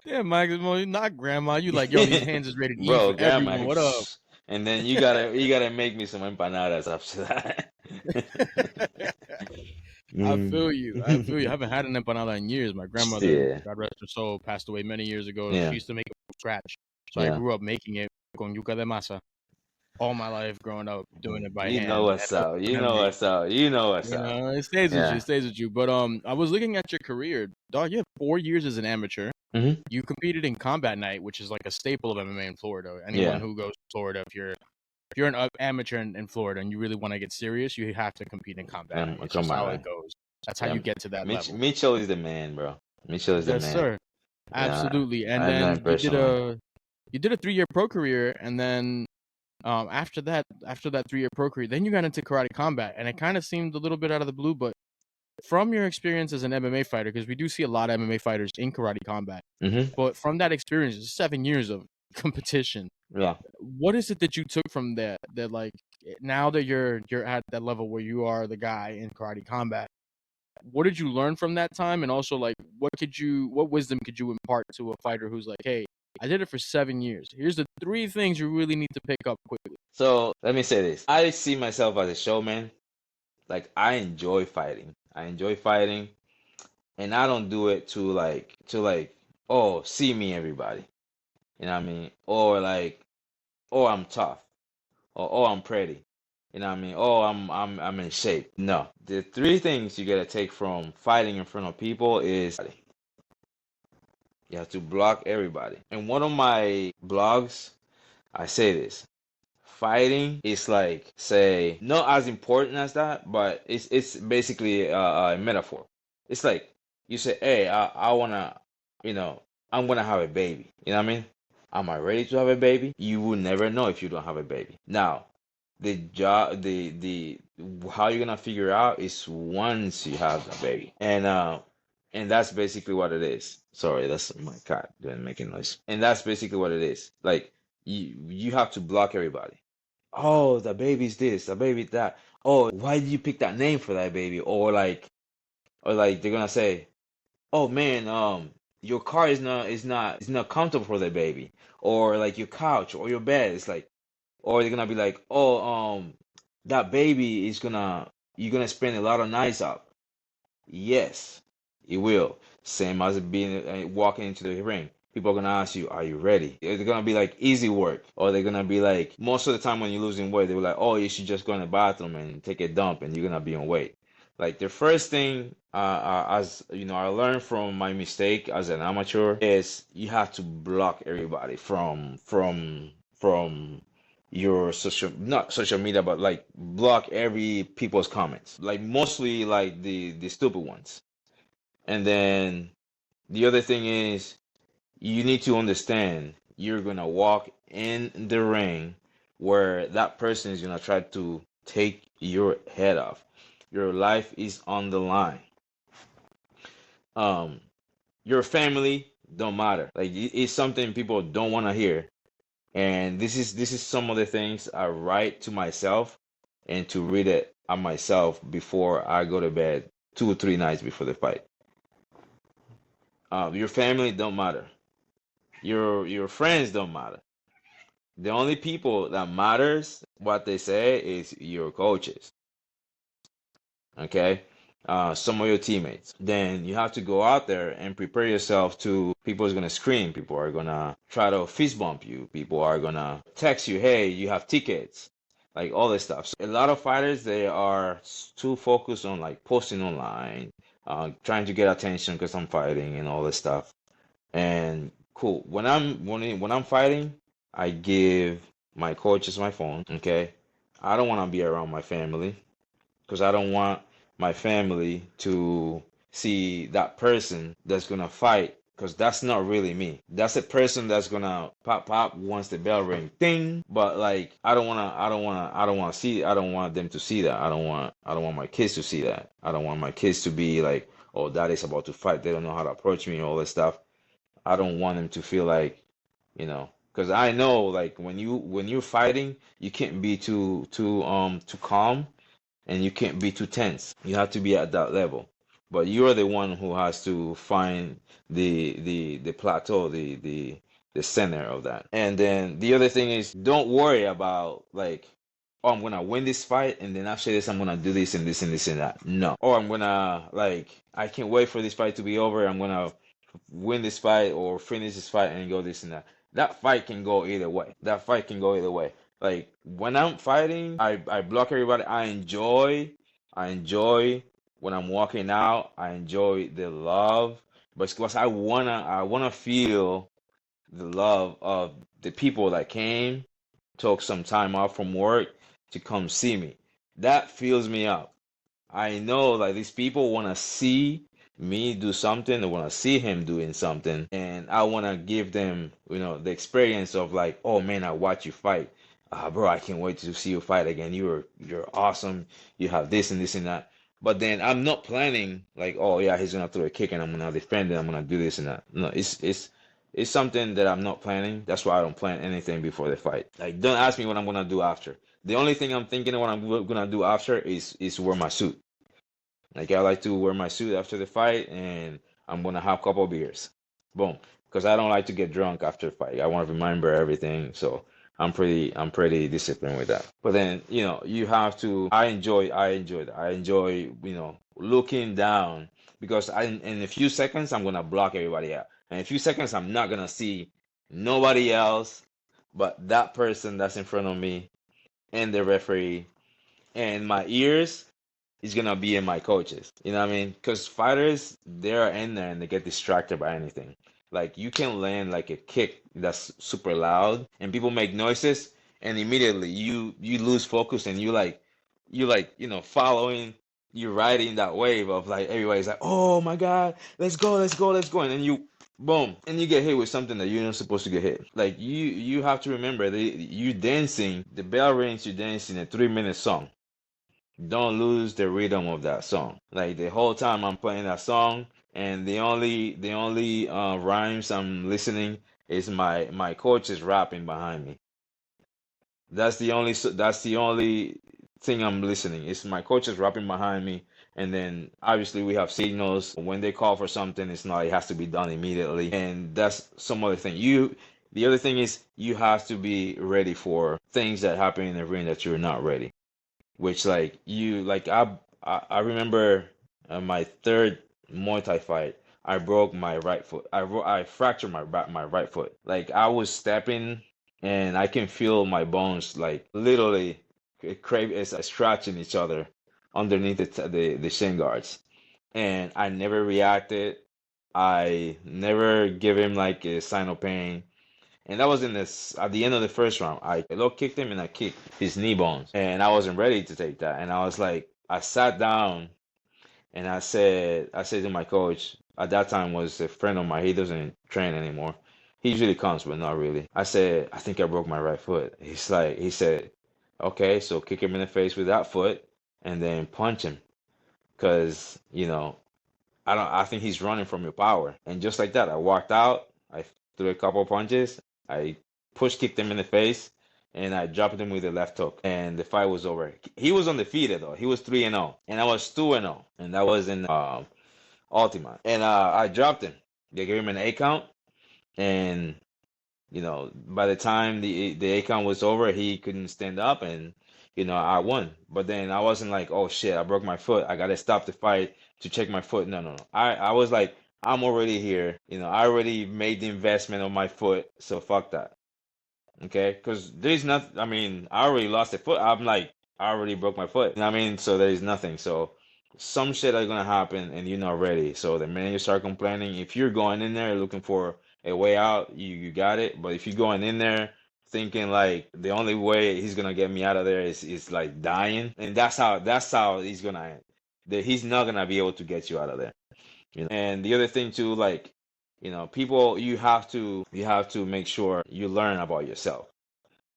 Yeah, Maximo, you're not grandma. You like, yo, these hands is ready to eat Bro, for grandma, everyone. What up? and then you gotta make me some empanadas after that. I Mm. feel you. I feel you. I haven't had an empanada in years. My grandmother, Yeah, God rest her soul, passed away many years ago. She yeah, used to make it from scratch. So I yeah. grew up making it con yuca de masa all my life growing up, doing it by You know hand. And what's it was up. a You know memory. what's up. You know what's up. It stays with you. It Yeah. stays with you. But I was looking at your career. Dog, you have 4 years as an amateur. Hmm. You competed in Combat Night, which is like a staple of MMA in Florida. Anyone Yeah. who goes to Florida, if you're an amateur in Florida and you really want to get serious, you have to compete in Combat Night. That's Come just on, how it man. goes. That's how Yeah. you get to that level. Mitchell is the man, bro. Mitchell is the Yes, man. sir. Yeah, Absolutely. And I know him then you did personally. a 3-year pro career, and then after that 3-year pro career, then you got into karate combat, and it kind of seemed a little bit out of the blue, but from your experience as an MMA fighter, because we do see a lot of MMA fighters in karate combat, Hmm. but from that experience, 7 years of competition, Yeah. what is it that you took from that like now that you're at that level where you are the guy in karate combat? What did you learn from that time, and also like what wisdom could you impart to a fighter who's like, hey, I did it for 7 years. Here's the 3 things you really need to pick up quickly. So let me say this. I see myself as a showman. Like I enjoy fighting. I enjoy fighting, and I don't do it to oh, see me everybody. You know what I mean? Or like, oh, I'm tough. Or oh, I'm pretty. You know what I mean? Oh, I'm in shape. No. The three things you gotta take from fighting in front of people is you have to block everybody. In one of my blogs, I say this. Fighting is like, say, not as important as that, but it's basically a metaphor. It's like you say, hey, I wanna, you know, I'm gonna have a baby. You know what I mean? Am I ready to have a baby? You will never know if you don't have a baby. Now, the job, the how you're gonna figure out is once you have the baby, and that's basically what it is. Sorry, that's my cat doing making noise. And that's basically what it is. Like you have to block everybody. Oh, the baby's this, the baby that. Oh, why did you pick that name for that baby? Or like they're gonna say, oh man, your car is not comfortable for the baby, or like your couch or your bed. It's like, or they're gonna be like, oh, that baby is gonna you're gonna spend a lot of nights up. Yes, it will. Same as being walking into the ring. People are gonna ask you, "Are you ready?" They're gonna be like easy work, or they're gonna be like most of the time when you're losing weight, they're like, "Oh, you should just go in the bathroom and take a dump, and you're gonna be on weight." Like the first thing, as you know, I learned from my mistake as an amateur is you have to block everybody from your social, not social media, but like block every people's comments, like mostly like the stupid ones. And then the other thing is you need to understand you're gonna walk in the ring where that person is gonna try to take your head off. Your life is on the line. um your family don't matter. Like it's something people don't want to hear. And this is some of the things I write to myself and to read it on myself before I go to bed 2 or 3 nights before the fight. Your family don't matter. Your friends don't matter. The only people that matters what they say is your coaches. Okay. Some of your teammates. Then you have to go out there and prepare yourself to people is gonna scream, people are gonna try to fist bump you, people are gonna text you, hey, you have tickets, like all this stuff. So a lot of fighters they are too focused on like posting online, trying to get attention because I'm fighting and all this stuff. And cool. When I'm fighting, I give My coach is my phone. Okay. I don't want to be around my family because I don't want my family to see that person that's gonna fight because that's not really me. That's a person that's gonna pop once the bell ring, ding. But like, I don't want them to see that. I don't want my kids to see that. I don't want my kids to be like, oh, daddy's about to fight. They don't know how to approach me, all this stuff. I don't want them to feel like, because I know like when you're fighting, you can't be too calm and you can't be too tense. You have to be at that level. But you're the one who has to find the plateau, the center of that. And then the other thing is don't worry about like, oh, I'm gonna win this fight and then after this I'm gonna do this and this and this and that. No. Or I'm gonna like I can't wait for this fight to be over. I'm gonna win this fight or finish this fight and go this and that. That fight can go either way. That fight can go either way. Like when I'm fighting, I block everybody. I enjoy when I'm walking out. I enjoy the love, but it's because I wanna feel the love of the people that came, took some time off from work to come see me. That fills me up. I know like these people want to see me do something. They want to see him doing something, and I want to give them, the experience of like, oh man, I watch you fight, bro. I can't wait to see you fight again. You're awesome. You have this and this and that. But then I'm not planning like, oh yeah, he's gonna throw a kick and I'm gonna defend it. I'm gonna do this and that. No, it's something that I'm not planning. That's why I don't plan anything before the fight. Like, don't ask me what I'm gonna do after. The only thing I'm thinking of what I'm gonna do after is wear my suit. Like I like to wear my suit after the fight, and I'm gonna have a couple beers. Boom, because I don't like to get drunk after the fight. I want to remember everything, so I'm pretty disciplined with that. But then you have to. I enjoy that. I enjoy looking down because in a few seconds I'm gonna block everybody out. In a few seconds I'm not gonna see nobody else but that person that's in front of me and the referee, and my ears is gonna be in my coaches. You know what I mean? Because fighters, they're in there and they get distracted by anything. Like you can land like a kick that's super loud and people make noises, and immediately you lose focus and you like following, you're riding that wave of like everybody's like, oh my god, let's go, let's go, let's go, and then you boom and you get hit with something that you're not supposed to get hit. Like you have to remember that you dancing, the bell rings, you're dancing a 3 minute song. Don't lose the rhythm of that song. Like the whole time I'm playing that song, and the only rhymes I'm listening is my coach is rapping behind me. That's the only thing I'm listening. It's my coach is rapping behind me, and then obviously we have signals when they call for something. It's not it has to be done immediately, and that's some other thing. The other thing is you have to be ready for things that happen in the ring that you're not ready, which like you like I remember my third Muay Thai fight. I broke my right foot. I fractured my right foot. Like I was stepping and I can feel my bones like literally crave is scratching each other underneath the shin guards. And I never reacted. I never give him like a sign of pain. And that was in this at the end of the first round. I low kicked him and I kicked his knee bones. And I wasn't ready to take that. And I was like, I sat down and I said to my coach, at that time was a friend of mine. He doesn't train anymore. He usually comes, but not really. I said, I think I broke my right foot. He said, okay, so kick him in the face with that foot and then punch him. Cause, I think he's running from your power. And just like that, I walked out. I threw a couple punches. I push kicked him in the face, and I dropped him with a left hook. And the fight was over. He was undefeated though. He was 3-0, and I was 2-0, and that was in Ultima. And I dropped him. They gave him an 8 count, and by the time the 8 count was over, he couldn't stand up, and I won. But then I wasn't like, oh shit, I broke my foot. I gotta stop the fight to check my foot. No, no, no. I was like, I'm already here. I already made the investment on my foot, so fuck that. Okay, because there's nothing. I mean, I already lost a foot. I'm like, I already broke my foot. You know what I mean? So there's nothing. So some shit are gonna happen, and you're not ready. So the minute you start complaining, if you're going in there looking for a way out, you got it. But if you're going in there thinking like the only way he's gonna get me out of there is like dying, and that's how he's gonna end. That he's not gonna be able to get you out of there. And the other thing too, like, people, you have to make sure you learn about yourself.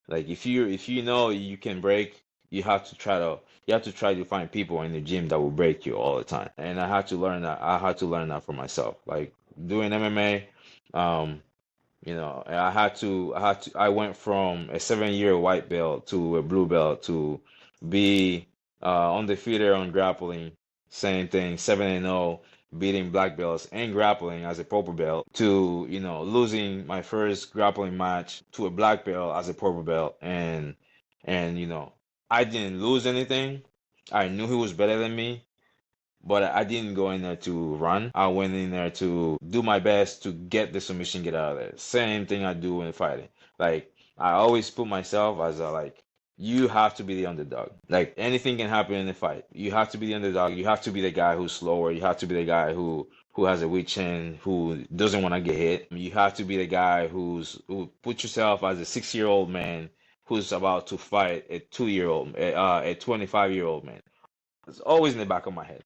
Like if you know you can break, you have to try to find people in the gym that will break you all the time. And I had to learn that. I had to learn that for myself. Like doing MMA, um, I went from a 7-year white belt to a blue belt to be undefeated on grappling. Same thing, 7-0, beating black belts and grappling as a purple belt to, losing my first grappling match to a black belt as a purple belt. And I didn't lose anything. I knew he was better than me, but I didn't go in there to run. I went in there to do my best to get the submission, get out of there. Same thing I do in fighting. Like, I always put myself as you have to be the underdog. Like, anything can happen in the fight. You have to be the underdog. You have to be the guy who's slower. You have to be the guy who has a weak chin, who doesn't want to get hit. You have to be the guy who put yourself as a 6-year-old man who's about to fight a 2-year-old, a 25-year-old man. It's always in the back of my head.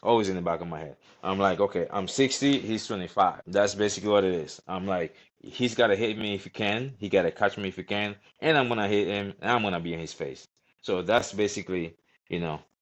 Always in the back of my head. I'm like, okay, I'm 60, he's 25. That's basically what it is. I'm like, he's got to hit me if he can. He got to catch me if he can. And I'm going to hit him, and I'm going to be in his face. So that's basically,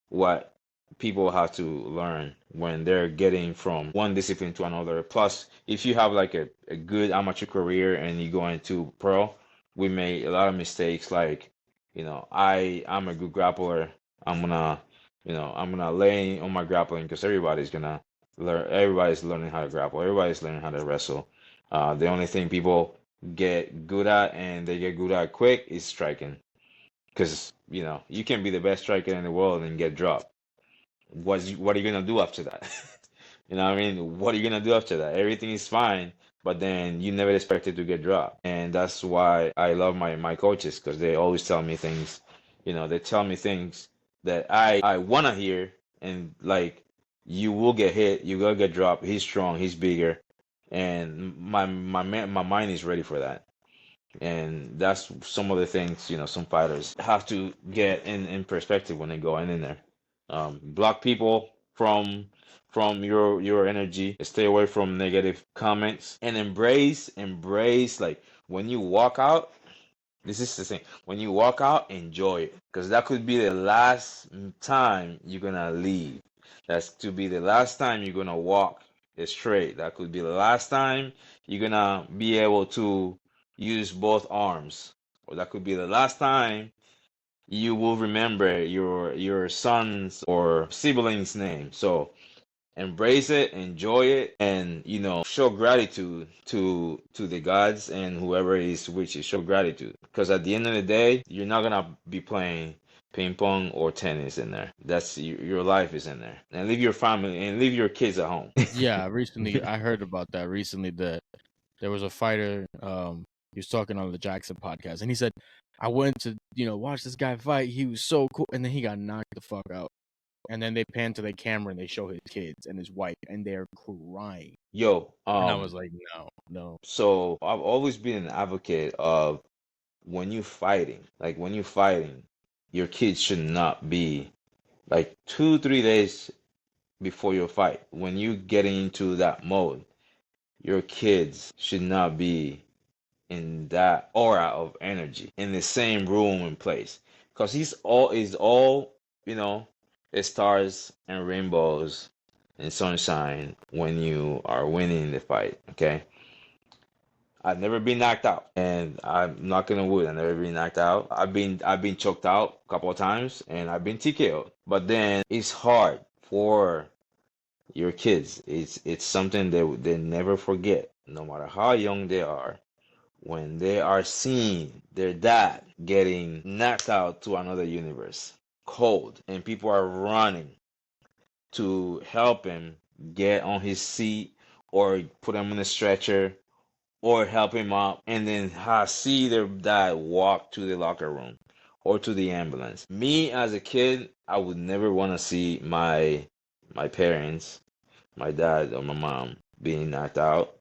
what people have to learn when they're getting from one discipline to another. Plus, if you have like a good amateur career and you go into pro, we make a lot of mistakes. Like, I'm a good grappler. I'm gonna lay on my grappling because everybody's gonna learn. Everybody's learning how to grapple. Everybody's learning how to wrestle. The only thing people get good at, and they get good at quick, is striking. Because you can be the best striker in the world and get dropped. What are you gonna do after that? You know what I mean? What are you gonna do after that? Everything is fine, but then you never expected to get dropped. And that's why I love my coaches, because they always tell me things. They tell me things that I wanna hear, and like, you will get hit, you will get dropped. He's strong, he's bigger, and my mind is ready for that. And that's some of the things, some fighters have to get in perspective when they go in there. Block people from your energy. Stay away from negative comments, and embrace, like, when you walk out. This is the thing. When you walk out, enjoy it, because that could be the last time you're gonna leave. That's to be the last time you're gonna walk straight. That could be the last time you're gonna be able to use both arms, or that could be the last time you will remember your son's or sibling's name. So embrace it, enjoy it, and show gratitude to the gods and whoever is with you. Show gratitude, because at the end of the day, you're not gonna be playing ping pong or tennis in there. That's your life is in there, and leave your family and leave your kids at home. Yeah, recently I heard about that. Recently, that there was a fighter. He was talking on the Jackson podcast, and he said, "I went to watch this guy fight. He was so cool, and then he got knocked the fuck out." And then they pan to the camera and they show his kids and his wife, and they're crying. Yo, And I was like, no. so I've always been an advocate of, when you fighting, your kids should not be like 2-3 days before your fight. When you get into that mode, your kids should not be in that aura of energy in the same room and place, because he's all stars and rainbows and sunshine when you are winning the fight. Okay, I've never been knocked out, and I'm knocking on wood, I've never been knocked out. I've been choked out a couple of times, and I've been TKO'd. But then it's hard for your kids. It's something that they never forget, no matter how young they are. When they are seeing their dad getting knocked out to another universe, cold, and people are running to help him get on his seat, or put him on a stretcher, or help him up, and then see their dad walk to the locker room or to the ambulance. Me as a kid, I would never want to see my parents, my dad or my mom, being knocked out.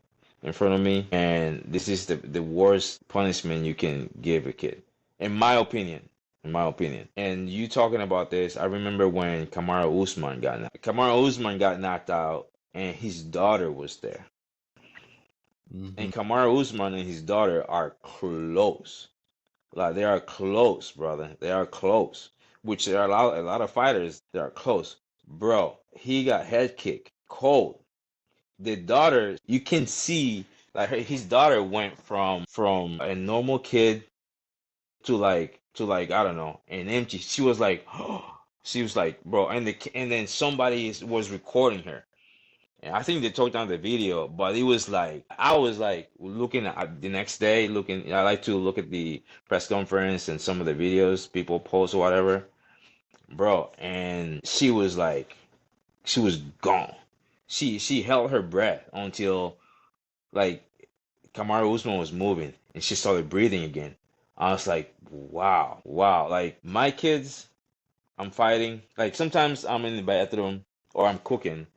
in front of me, and this is the worst punishment you can give a kid, in my opinion. In my opinion. And you talking about this, I remember when Kamaru Usman got knocked out, and his daughter was there. Mm-hmm. And Kamaru Usman and his daughter are close. Like they are close, brother. They are close. Which there are a lot of fighters that are close. Bro, he got head kicked. Cold. The daughter, you can see like his daughter went from a normal kid to like I don't know, an empty. She was like she was like, bro, and then somebody was recording her. And I think they took down the video, but it was like I was like looking at the next day, looking. I like to look at the press conference and some of the videos people post or whatever, bro. And she was like, she was gone. She held her breath until like Kamaru Usman was moving and she started breathing again. I was like, wow, wow. Like my kids, I'm fighting. Like sometimes I'm in the bathroom or I'm cooking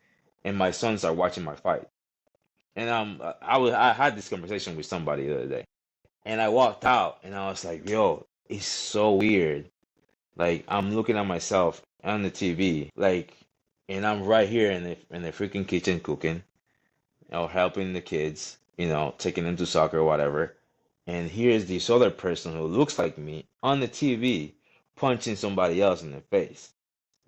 and my sons are watching my fight. And I had this conversation with somebody the other day. And I walked out and I was like, yo, it's so weird. Like I'm looking at myself on the TV, like, and I'm right here in the freaking kitchen cooking, helping the kids, taking them to soccer or whatever. And here's this other person who looks like me on the TV punching somebody else in the face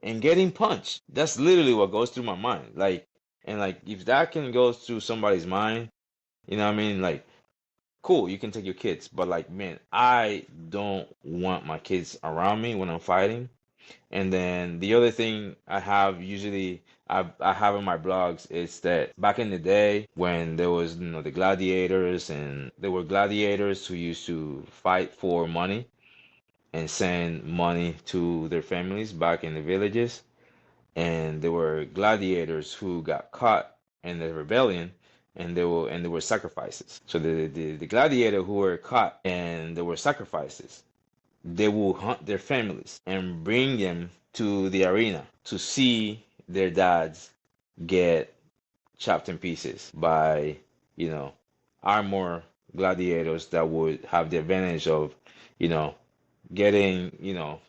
and getting punched. That's literally what goes through my mind. Like, and like, if that can go through somebody's mind, you know what I mean? Like, cool, you can take your kids, but like, man, I don't want my kids around me when I'm fighting. And then the other thing I have usually I have in my blogs is that back in the day when there was the gladiators, and there were gladiators who used to fight for money and send money to their families back in the villages, and there were gladiators who got caught in the rebellion, and there were sacrifices. So the gladiator who were caught and there were sacrifices, they will hunt their families and bring them to the arena to see their dads get chopped in pieces by, you know, armor gladiators that would have the advantage of, you know, getting,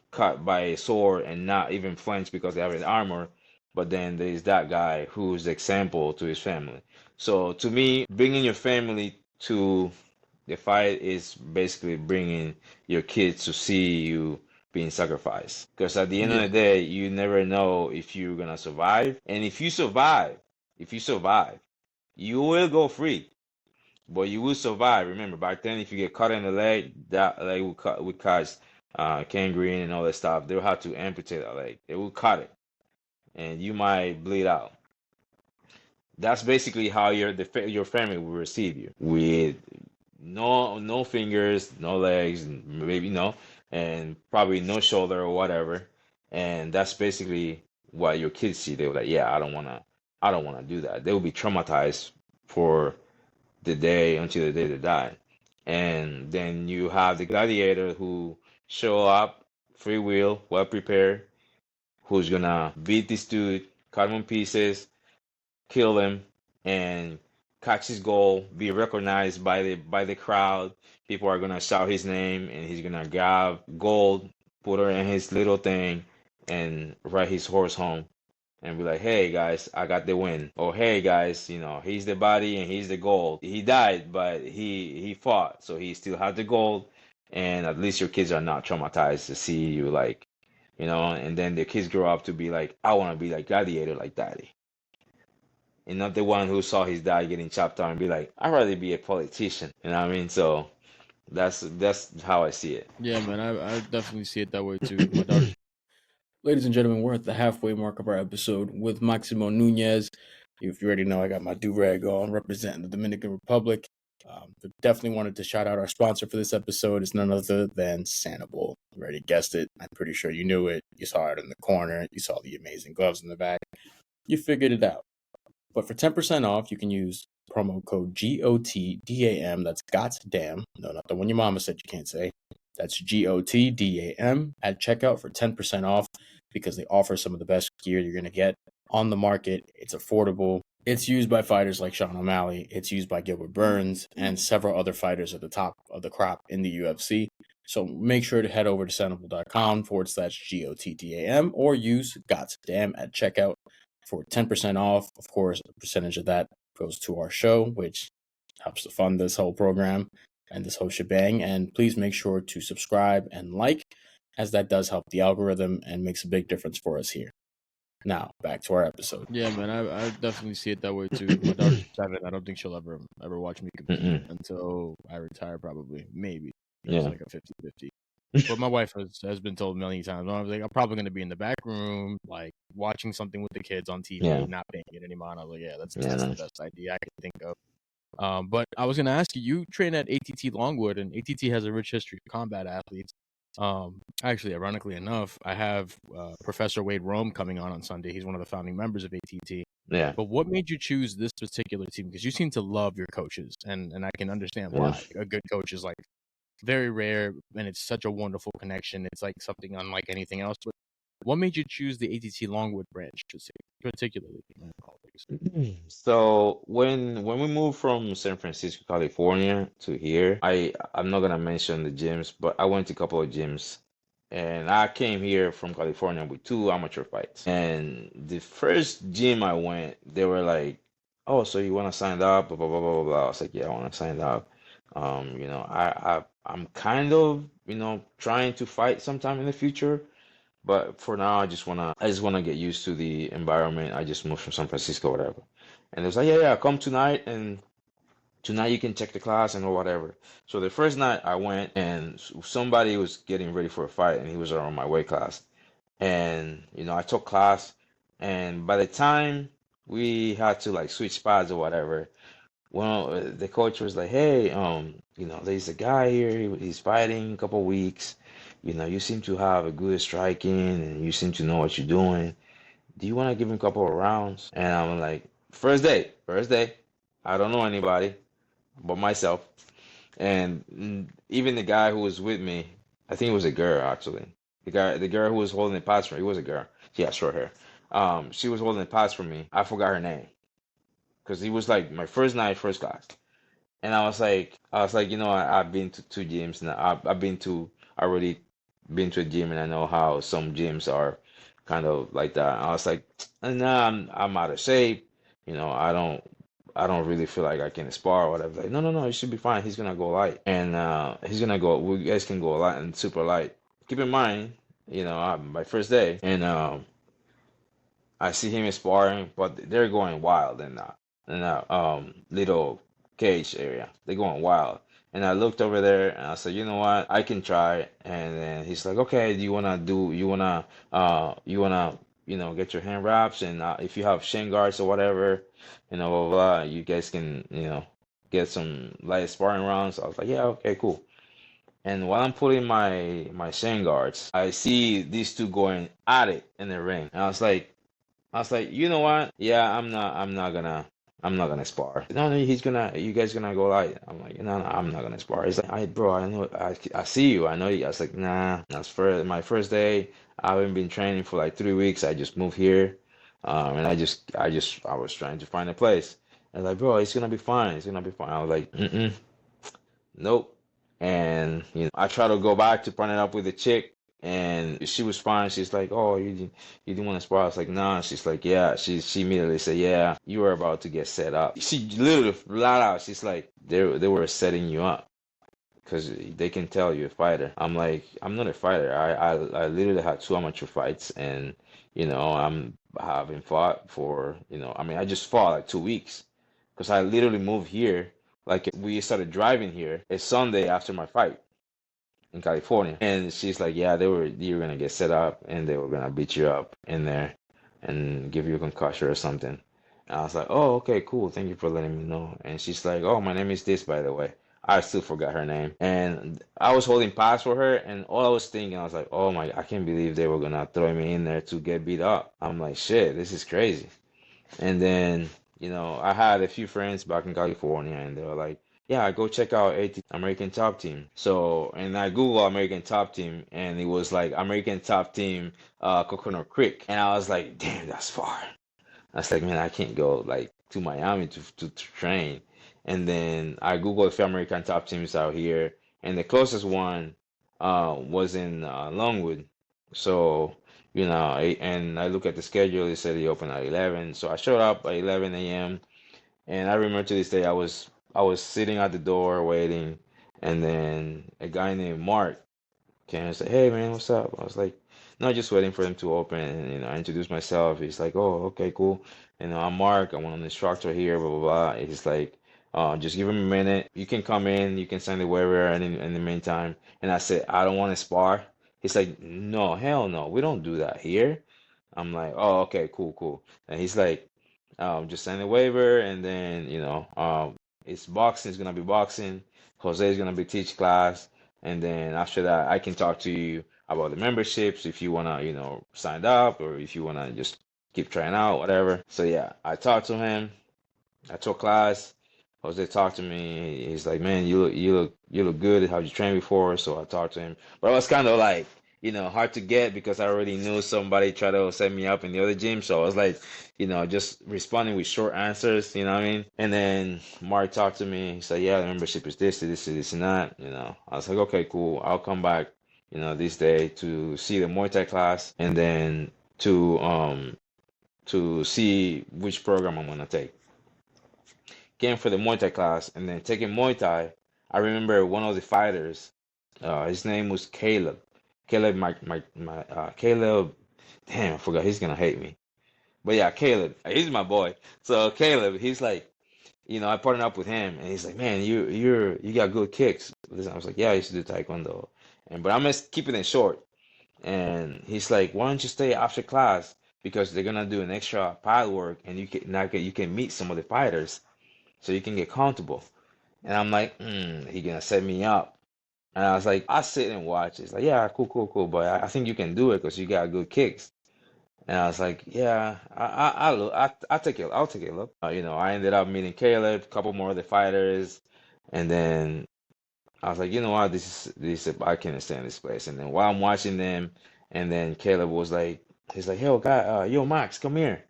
cut by a sword and not even flinch because they have an armor. But then there's that guy who's example to his family. So to me, bringing your family to the fight is basically bringing your kids to see you being sacrificed. Because at the end of Yeah. the day, you never know if you're gonna survive. And if you survive, you will go free. But you will survive. Remember, back then, if you get cut in the leg, that leg would cause gangrene and all that stuff. They'll have to amputate that leg. They will cut it, and you might bleed out. That's basically how your family will receive you, with no fingers, no legs, maybe and probably no shoulder or whatever. And that's basically what your kids see. They're like, yeah, I don't wanna do that. They will be traumatized for the day until the day they die. And then you have the gladiator who show up, free will, well prepared, who's gonna beat this dude, cut him in pieces, kill him, and catch his goal, be recognized by the crowd. People are gonna shout his name, and he's gonna grab gold, put her in his little thing, and ride his horse home. And be like, hey guys, I got the win. Or hey guys, he's the body and he's the gold. He died, but he fought, so he still had the gold. And at least your kids are not traumatized to see you like, and then the kids grow up to be like, I want to be like gladiator like daddy, and not the one who saw his dad getting chopped down and be like, I'd rather be a politician. You know what I mean? So that's how I see it. Yeah, man, I definitely see it that way too. My daughter's. Ladies and gentlemen, we're at the halfway mark of our episode with Maximo Nunez. If you already know, I got my do-rag on representing the Dominican Republic. But definitely wanted to shout out our sponsor for this episode. It's none other than Sanibel. You already guessed it. I'm pretty sure you knew it. You saw it in the corner. You saw the amazing gloves in the back. You figured it out. But for 10% off, you can use promo code GOTDAM. That's GOTDAM. No, not the one your mama said you can't say. That's GOTDAM at checkout for 10% off, because they offer some of the best gear you're going to get on the market. It's affordable. It's used by fighters like Sean O'Malley. It's used by Gilbert Burns and several other fighters at the top of the crop in the UFC. So make sure to head over to Senable.com/GOTDAM or use GOTDAM at checkout for 10% off. Of course, a percentage of that goes to our show, which helps to fund this whole program and this whole shebang. And please make sure to subscribe and like, as that does help the algorithm and makes a big difference for us here. Now, back to our episode. Yeah, man, I definitely see it that way too. My daughter's 7. I don't think she'll ever watch me compete until I retire, probably. Maybe. It's like a 50-50. But my wife has been told many times. I was like, I'm probably going to be in the back room, like watching something with the kids on TV, not paying it any mind. I was like, that's the best idea I can think of. But I was going to ask you, you train at ATT Longwood, and ATT has a rich history of combat athletes. Actually, ironically enough, I have Professor Wade Rome coming on Sunday. He's one of the founding members of ATT. Yeah. But what made you choose this particular team? Because you seem to love your coaches, and I can understand why. A good coach is like very rare, and it's such a wonderful connection. It's like something unlike anything else. But what made you choose the ATT Longwood branch, particularly? So when we moved from San Francisco, California to here, I'm not gonna mention the gyms, but I went to a couple of gyms. And I came here from California with 2 amateur fights. And the first gym I went, they were like, "Oh, so you want to sign up?" Blah blah blah blah blah. I was like, "Yeah, I want to sign up." I'm kind of trying to fight sometime in the future, but for now I just wanna get used to the environment. I just moved from San Francisco, or whatever. And it was like, yeah, come tonight, and tonight you can check the class and or whatever. So the first night I went, and somebody was getting ready for a fight, and he was around my weight class. And I took class, and by the time we had to like switch pads or whatever, well, the coach was like, "Hey, there's a guy here. He's fighting a couple weeks. You seem to have a good striking, and you seem to know what you're doing. Do you want to give him a couple of rounds?" And I'm like, first day. I don't know anybody but myself. And even the guy who was with me, I think it was a girl actually. The girl who was holding the pads for me, it was a girl. She had short hair. She was holding the pads for me. I forgot her name because it was like my first night, first class. And I was like, I've been to 2 gyms, and I already been to a gym, and I know how some gyms are kind of like that. I was like, nah, I'm out of shape. I don't really feel like I can spar or whatever. Like, no, you should be fine. He's gonna go light, and we guys can go light and super light. Keep in mind, my first day, and I see him sparring, but they're going wild in that little cage area. They're going wild. And I looked over there and I said, you know what, I can try. And then he's like, okay, get your hand wraps, and if you have shin guards or whatever, blah, blah, blah, you guys can, get some light sparring rounds. I was like, yeah, okay, cool. And while I'm putting my shin guards, I see these 2 going at it in the ring. And I was like, you know what? Yeah, I'm not gonna spar. No, you guys gonna go light. I'm like, no, I'm not gonna spar. He's like, bro, I know, I see you, I know you. I was like, nah, that's my first day. I haven't been training for like 3 weeks. I just moved here, and I was trying to find a place. I was like, bro, it's gonna be fine. It's gonna be fine. I was like, nope. And I try to go back to partner up with the chick, and she was fine. She's like, "Oh, you didn't want to spar?" I was like, "Nah." She's like, "Yeah." She immediately said, "Yeah, you were about to get set up." She literally flat out. She's like, "They were setting you up because they can tell you're a fighter." I'm like, "I'm not a fighter. I literally had 2 amateur fights, and I haven't fought for I mean, I just fought like 2 weeks because I literally moved here. Like we started driving here a Sunday after my fight in California. And she's like, yeah, you were gonna get set up, and they were gonna beat you up in there and give you a concussion or something. And I was like, oh, okay, cool. Thank you for letting me know. And she's like, oh, my name is this, by the way. I still forgot her name. And I was holding pass for her, and all I was thinking, I was like, oh my, I can't believe they were gonna throw me in there to get beat up. I'm like, shit, this is crazy. And then, I had a few friends back in California, and they were like, yeah, go check out American Top Team. So, and I Googled American Top Team, and it was like American Top Team, Coconut Creek. And I was like, damn, that's far. I was like, man, I can't go like to Miami to train. And then I Googled a few American top teams out here, and the closest one was in Longwood. So, and I look at the schedule, it said they open at 11. So I showed up at 11 a.m. And I remember to this day, I was sitting at the door waiting, and then a guy named Mark came and said, "Hey man, what's up?" I was like, "No, just waiting for them to open." And I introduced myself. He's like, "Oh, okay, cool. I'm Mark. I'm an instructor here. Blah blah blah." He's like, "Just give him a minute. You can come in. You can sign the waiver, and in the meantime." And I said, "I don't want to spar." He's like, "No, hell no. We don't do that here." I'm like, "Oh, okay, cool, cool." And he's like, just sign the waiver, and then it's boxing. It's gonna be boxing. Jose is gonna be teach class, and then after that, I can talk to you about the memberships if you wanna, sign up, or if you wanna just keep trying out, whatever. So yeah, I talked to him. I took class. Jose talked to me. He's like, "Man, you look good. How you trained before?" So I talked to him, but I was kind of like, hard to get because I already knew somebody tried to set me up in the other gym. So I was like, just responding with short answers. You know what I mean? And then Mark talked to me. He said, "Yeah, the membership is this, and that." I was like, "Okay, cool. I'll come back, this day to see the Muay Thai class, and then to see which program I'm gonna take." Came for the Muay Thai class, and then taking Muay Thai, I remember one of the fighters. His name was Caleb. Caleb, Caleb. Damn, I forgot. He's gonna hate me. But yeah, Caleb. He's my boy. So Caleb, he's like, I partnered up with him, and he's like, "Man, you got good kicks." I was like, "Yeah, I used to do Taekwondo," but I'm just keeping it short. And he's like, "Why don't you stay after class, because they're gonna do an extra pad work, and you can meet some of the fighters, so you can get comfortable." And I'm like, he gonna set me up. And I was like, I sit and watch. It's like, "Yeah, cool, cool, cool, but I think you can do it because you got good kicks." And I was like, "Yeah, I'll take it. I'll take a look." I ended up meeting Caleb, a couple more of the fighters, and then I was like, "You know what? I can't stand this place." And then while I'm watching them, and then Caleb was like, he's like, "Yo, guy, yo, Max, come here.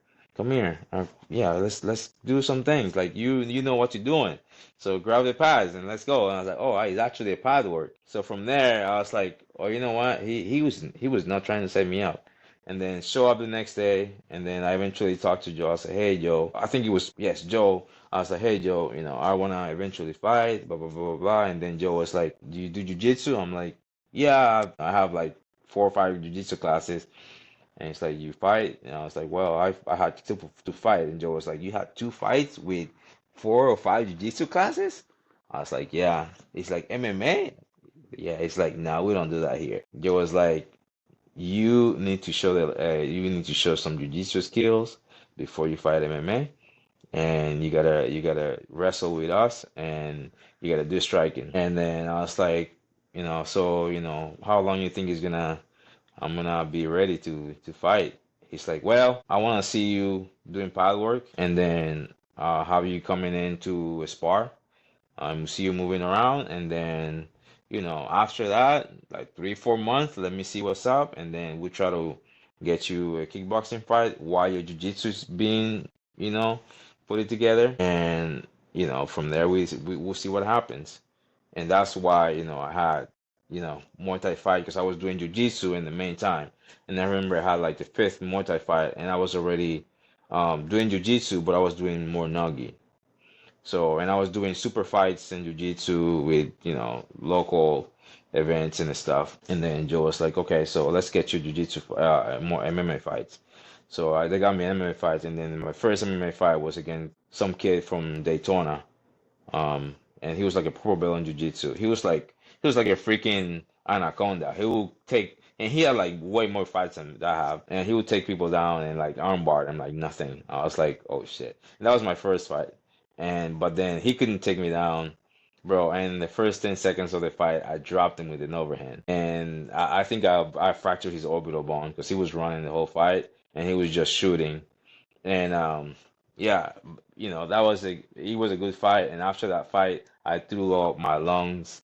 Yeah, let's do some things. Like you know what you're doing. So grab the pads and let's go." And I was like, "Oh, he's actually a pad work." So from there, I was like, "Oh, you know what? He was not trying to set me up." And then show up the next day, and then I eventually talked to Joe. I said, "Hey, Joe," I think it was, yes, Joe. I was like, "Hey, Joe, I wanna eventually fight, blah blah blah blah blah." And then Joe was like, "Do you do jujitsu?" I'm like, "Yeah, I have like 4 or 5 jujitsu classes." And it's like, "You fight?" And I was like, "Well, I had to fight." And Joe was like, "You had 2 fights with 4 or 5 jiu-jitsu classes?" I was like, "Yeah." He's like, "MMA?" Yeah, it's like, "No, we don't do that here." Joe was like, you need to show some jiu-jitsu skills before you fight MMA, and you gotta wrestle with us, and you gotta do striking." And then I was like, "So, how long you think I'm gonna be ready to fight?" He's like, "Well, I want to see you doing pad work, and then have you coming in to spar. See you moving around, and then after that, like 3 4 months, let me see what's up, and then we try to get you a kickboxing fight while your jiu-jitsu is being, you know, put it together, and from there we'll see what happens." And that's why I had Muay Thai fight, because I was doing Jiu-Jitsu in the meantime. And I remember I had like the fifth Muay Thai fight, and I was already doing Jiu-Jitsu, but I was doing more Nogi. So, and I was doing super fights in Jiu-Jitsu with local events and stuff. And then Joe was like, "Okay, so let's get you Jiu-Jitsu more MMA fights." So they got me MMA fights, and then my first MMA fight was against some kid from Daytona, and he was like a pro belt in jiu-jitsu. He was like a freaking anaconda. He would take, and he had like way more fights than I have, and he would take people down and like armbar them like nothing. I was like, "Oh shit." And that was my first fight, and but then he couldn't take me down, bro. And in the first 10 seconds of the fight, I dropped him with an overhand, and I think I fractured his orbital bone because he was running the whole fight and he was just shooting. And yeah, he was a good fight. And after that fight, I threw up my lungs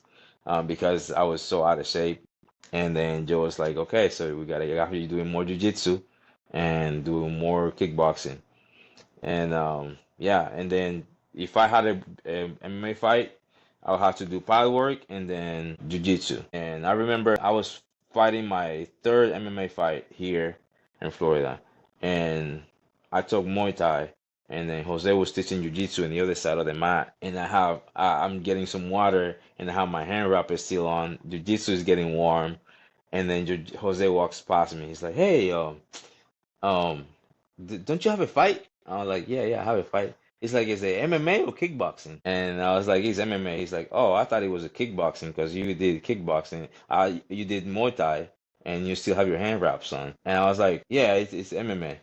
because I was so out of shape. And then Joe was like, "Okay, so we gotta after you doing more jujitsu and doing more kickboxing." And Yeah, and then if I had a MMA fight, I would have to do pad work and then jiu-jitsu. And I remember I was fighting my third MMA fight here in Florida, and I took Muay Thai, and then Jose was teaching jiu-jitsu on the other side of the mat, and I'm getting some water, and I have my hand wrap is still on. Jiu-jitsu is getting warm, and then Jose walks past me. He's like, "Hey, um, don't you have a fight?" I was like, yeah, I have a fight. He's like, is it MMA or kickboxing? And I was like, it's MMA. He's like, oh, I thought it was a kickboxing because you did kickboxing. You did Muay Thai and you still have your hand wraps on. And I was like, yeah, it's MMA.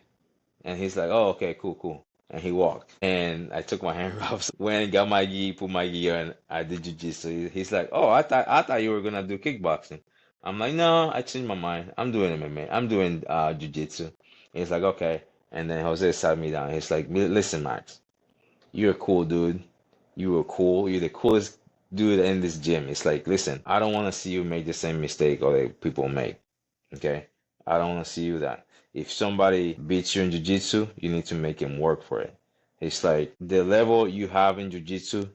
And he's like, oh, okay, cool, cool. And he walked. And I took my hand wraps, went and got my gi, put my gi on. I did jujitsu. He's like, oh, I thought you were gonna do kickboxing. I'm like, no, I changed my mind. I'm doing MMA. I'm doing jujitsu. He's like, okay. And then Jose sat me down. He's like, listen, Max, you're a cool dude. You were cool. You're the coolest dude in this gym. It's like, listen, I don't want to see you make the same mistake other people make. Okay? I don't want to see you that. If somebody beats you in jiu-jitsu, you need to make him work for it. It's like the level you have in jiu-jitsu,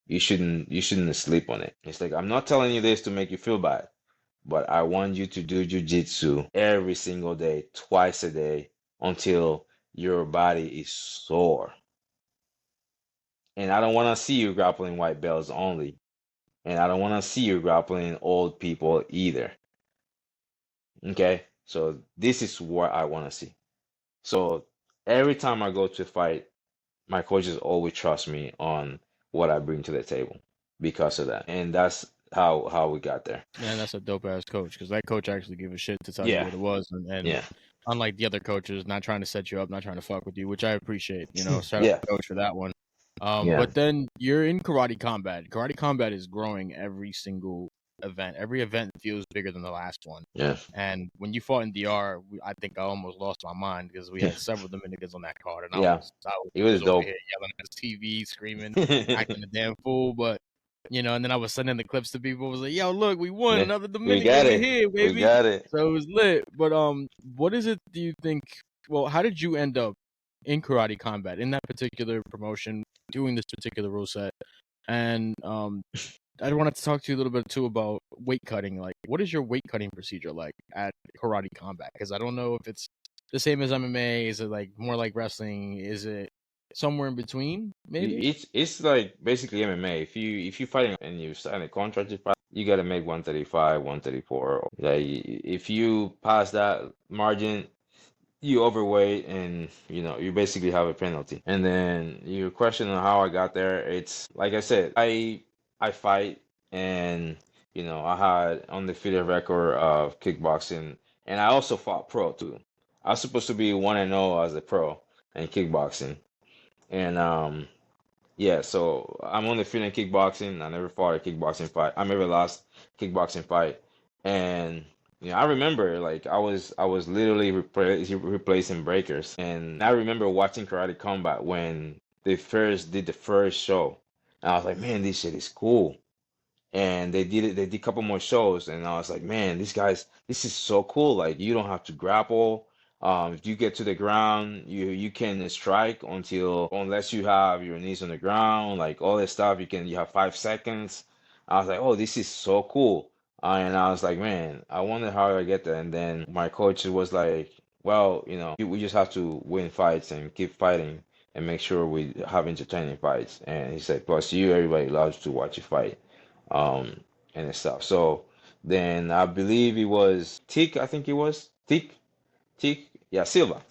you shouldn't sleep on it. It's like I'm not telling you this to make you feel bad, but I want you to do jiu-jitsu every single day, twice a day, until your body is sore. And I don't want to see you grappling white belts only. And I don't want to see you grappling old people either. Okay? So this is what I want to see. So every time I go to fight, my coaches always trust me on what I bring to the table because of that. And that's how we got there. Man, that's a dope ass coach because that coach actually gave a shit to tell you Yeah. what it was, and Yeah. unlike the other coaches, not trying to set you up, not trying to fuck with you, which I appreciate. Shout Yeah. out to coach for that one. Yeah. But then you're in karate combat. Karate combat is growing every single event. Every event feels bigger than the last one. Yeah. And when you fought in DR, I think I almost lost my mind because we had several Dominicans on that card, and Yeah. I It was over dope. here yelling at the TV, screaming, acting a damn fool. But and then I was sending the clips to people. I was like, "Yo, look, we won Yeah. another We Dominican. got We it. here, We baby." got it. So it was lit. But what is it? Do you think? Well, how did you end up in karate combat in that particular promotion, doing this particular rule set? And I wanted to talk to you a little bit too about weight cutting. Like, what is your weight cutting procedure like at karate combat? Because I don't know if it's the same as MMA. Is it like more like wrestling? Is it somewhere in between? Maybe. It's like basically MMA. If you fighting and you sign a contract to fight, you gotta make 135, 134. Like if you pass that margin, you overweight and you basically have a penalty. And then your question on how I got there, it's like I said, I fight and I had undefeated record of kickboxing and I also fought pro too. I was supposed to be 1-0 as a pro in kickboxing. And yeah, so I'm undefeated in kickboxing. I never fought a kickboxing fight. I never lost kickboxing fight. And I remember like I was literally replacing breakers. And I remember watching Karate Combat when they first did the first show. And I was like, man, this shit is cool. And they did a couple more shows and I was like, man, these guys, this is so cool. Like you don't have to grapple. If you get to the ground, you can strike unless you have your knees on the ground, like all this stuff. You have 5 seconds. I was like, oh, this is so cool. And I was like, man, I wonder how I get there. And then my coach was like, well, we just have to win fights and keep fighting and make sure we have entertaining fights. And he said, plus everybody loves to watch you fight um, and stuff. So then I believe it was Tick, I think it was Tick, yeah, Silva,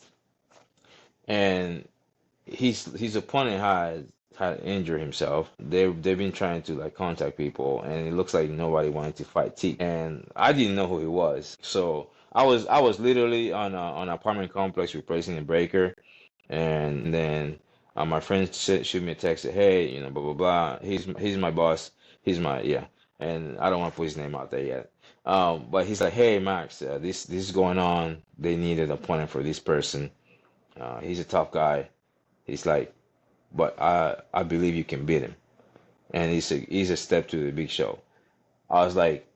and his opponent had injured himself. They've been trying to like contact people, and it looks like nobody wanted to fight Tick, and I didn't know who he was. So I was literally on an apartment complex replacing a breaker, and then my friend shoot me a text, said, hey, blah blah blah. He's my boss. He's my yeah, and I don't want to put his name out there yet. But he's like, hey Max, this is going on. They needed an appointment for this person. He's a tough guy. He's like, but I believe you can beat him, and he's a step to the big show. I was like,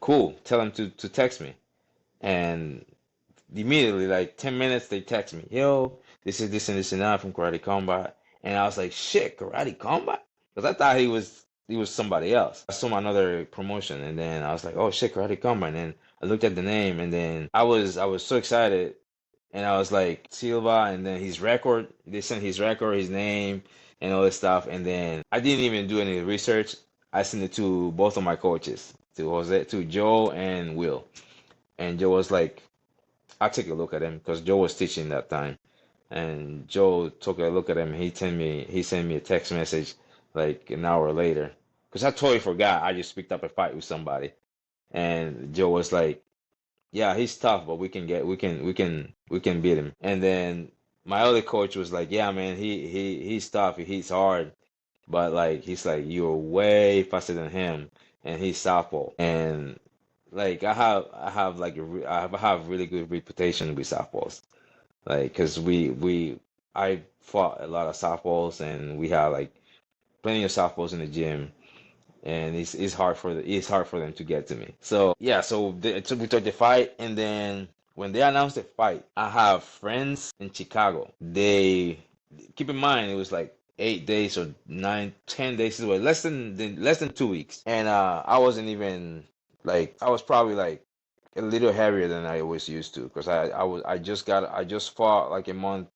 cool. Tell him to text me, and immediately like 10 minutes they text me, yo, this is this and this and that from Karate Combat. And I was like, shit, Karate Combat? Because I thought he was somebody else. I saw another promotion, and then I was like, oh shit, Karate Combat. And then I looked at the name, and then I was so excited, and I was like, Silva, and then his record. They sent his record, his name, and all this stuff. And then I didn't even do any research. I sent it to both of my coaches, to Joe and Will. And Joe was like, I'll take a look at him because Joe was teaching that time. And Joe took a look at him. He sent me a text message like an hour later because I totally forgot. I just picked up a fight with somebody, and Joe was like, "Yeah, he's tough, but we can beat him." And then my other coach was like, "Yeah, man, he's tough. He's hard, but like he's like you're way faster than him, and he's southpaw." And like I have like I have really good reputation with southpaws. Like, cause I fought a lot of softballs, and we have like plenty of softballs in the gym, and it's hard for them to get to me. So yeah, so we took the fight, and then when they announced the fight, I have friends in Chicago. They keep in mind it was like 8 days or 9, 10 days away, less than 2 weeks, and I wasn't even like I was probably like a little heavier than I was used to because I just fought like a month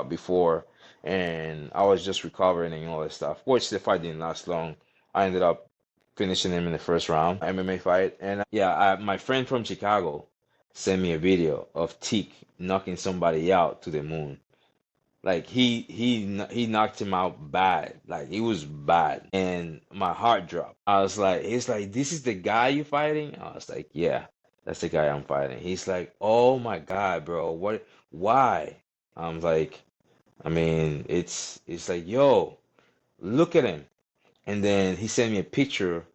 before, and I was just recovering and all that stuff. Which the fight didn't last long. I ended up finishing him in the first round, MMA fight. And yeah, my friend from Chicago sent me a video of Teak knocking somebody out to the moon. Like he knocked him out bad. Like it was bad. And my heart dropped. I was like, he's like, this is the guy you fighting? I was like, yeah, that's the guy I'm fighting. He's like, oh my God, bro, what why? I'm like, I mean, it's like, yo, look at him. And then he sent me a picture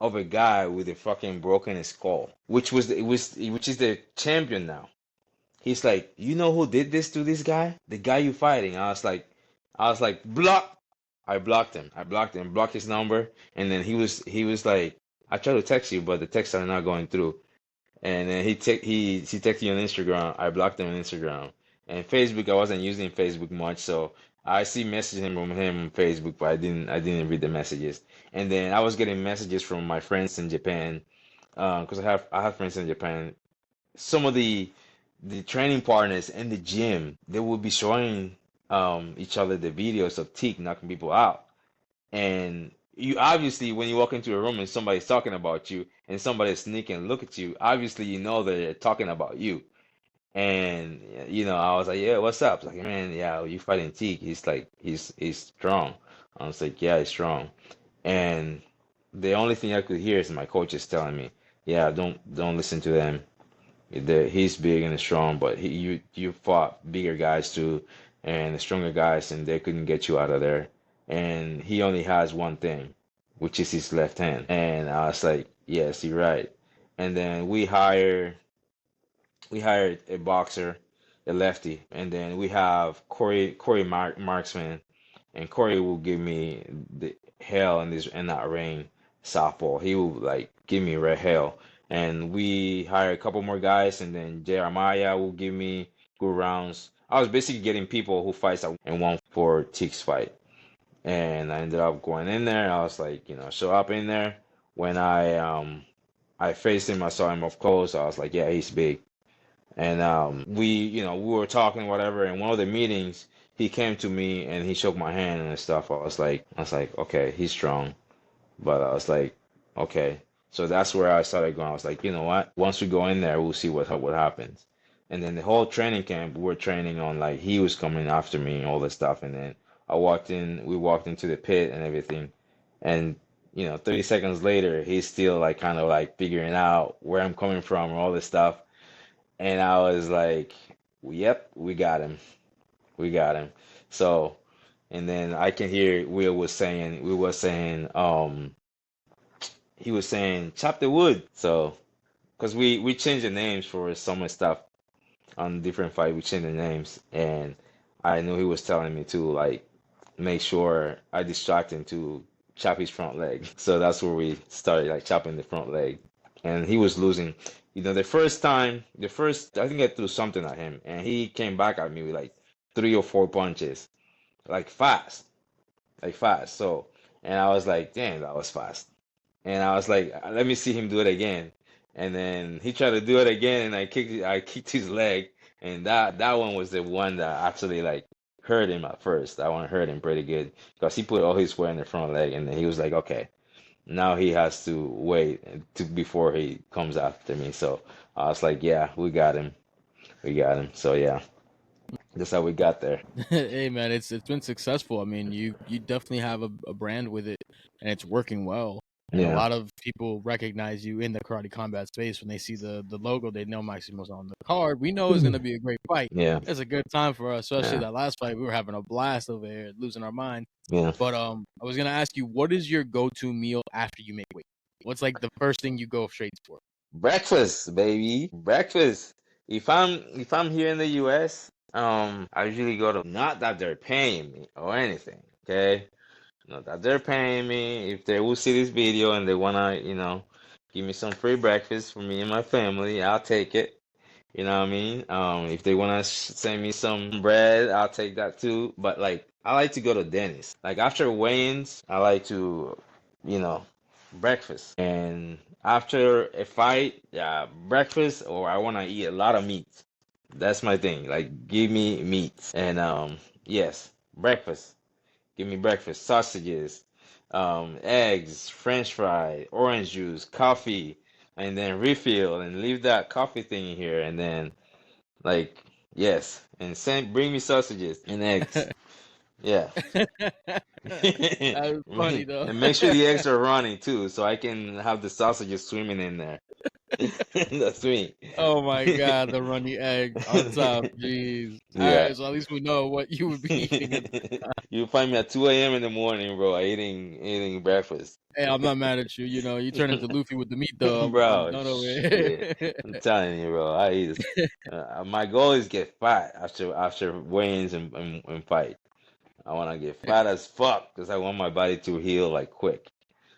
of a guy with a fucking broken skull, which is the champion now. He's like, you know who did this to this guy? The guy you fighting. I was like, block. I blocked him. Blocked his number, and then he was like, I tried to text you, but the texts are not going through. And then he texted you on Instagram. I blocked him on Instagram. And Facebook, I wasn't using Facebook much, so I see messages from him on Facebook, but I didn't read the messages. And then I was getting messages from my friends in Japan, because I have friends in Japan. Some of the training partners in the gym, they will be showing each other the videos of Teak knocking people out. And you obviously, when you walk into a room and somebody's talking about you and somebody's sneaking and look at you, obviously you know that they're talking about you. And I was like, yeah, what's up? Like, man, yeah, you fighting Teak. He's like, he's strong. I was like, yeah, he's strong. And the only thing I could hear is my coaches telling me, yeah, don't listen to them. He's big and strong, but you fought bigger guys too, and stronger guys, and they couldn't get you out of there. And he only has one thing, which is his left hand. And I was like, yes, you're right. And then we hired a boxer, a lefty, and then we have Corey Marksman, and Corey will give me the hell in that ring, softball. He will like give me red hell. And we hire a couple more guys, and then Jeremiah will give me good rounds. I was basically getting people who fights and won for Teak's fight. And I ended up going in there. I was like, show up in there. When I faced him, I saw him up close. I was like, yeah, he's big. And we were talking whatever. And one of the meetings, he came to me and he shook my hand and stuff. I was like, okay, he's strong. But I was like, okay. So that's where I started going. I was like, you know what? Once we go in there, we'll see what happens. And then the whole training camp, we were training on like he was coming after me and all this stuff. And then we walked into the pit and everything. And 30 seconds later, he's still like kind of like figuring out where I'm coming from and all this stuff. And I was like, yep, we got him. We got him. So, and then I can hear he was saying, chop the wood. So, because we changed the names for some stuff on different fight, we changed the names. And I knew he was telling me to, like, make sure I distract him to chop his front leg. So that's where we started, like, chopping the front leg. And he was losing. The first time, I think I threw something at him, and he came back at me with, like, three or four punches, like fast, like fast. So, and I was like, damn, that was fast. And I was like, let me see him do it again. And then he tried to do it again, and I kicked his leg, and that one was the one that actually like hurt him at first. That one hurt him pretty good because he put all his weight in the front leg, and then he was like, okay, now he has to wait before he comes after me. So I was like, yeah, we got him. So yeah, that's how we got there. Hey man, it's been successful. I mean, you definitely have a brand with it, and it's working well. And a Yeah, lot of people recognize you in the karate combat space when they see the logo. They know Maximo's on the card. We know it's gonna be a great fight. yeah, It's a good time for us, especially yeah, that last fight. We were having a blast over here, losing our mind. yeah. But I was gonna ask you, what is your go-to meal after you make weight? What's like the first thing you go straight for? Breakfast, baby. Breakfast. If I'm here in the US, I usually go to, not that they're paying me or anything, okay? Not that they're paying me. If they will see this video and they wanna, give me some free breakfast for me and my family, I'll take it. You know what I mean? If they wanna send me some bread, I'll take that too. But like, I like to go to Denny's. Like after weigh-ins, I like to, you know, breakfast. And after a fight, yeah, breakfast, or I wanna eat a lot of meat. That's my thing. Like, give me meat. And yes, breakfast. Give me breakfast, sausages, eggs, French fry, orange juice, coffee, and then refill and leave that coffee thing here. And then, like, yes, and bring me sausages and eggs. Yeah. That was funny though. And make sure the eggs are running too, so I can have the sausages swimming in there. That's me. Oh my God, the runny egg on top. Jeez. All Yeah. right, so at least we know what you would be eating. You find me at 2 a.m. in the morning, bro, eating breakfast. Hey, I'm not mad at you. You know, you turn into Luffy with the meat, though. I'm Bro, done over shit. here. I'm telling you, bro. I eat. My goal is get fat after weigh-ins and fight. I want to get fat as fuck because I want my body to heal like quick.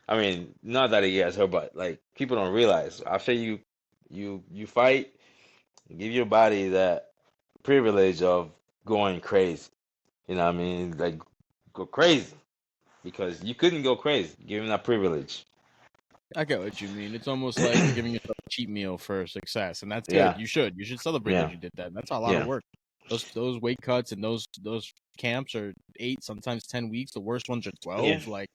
I mean, not that it gets hurt, but like people don't realize after you fight, give your body that privilege of going crazy. You know what I mean? Like go crazy because you couldn't go crazy. Give him that privilege. I get what you mean. It's almost like you're giving yourself a cheat meal for success, and that's Yeah, good. You should. You should celebrate that yeah, you did that. That's a lot of yeah, work. Those weight cuts and those camps are 8, sometimes 10 weeks. The worst ones are yeah, 12. Like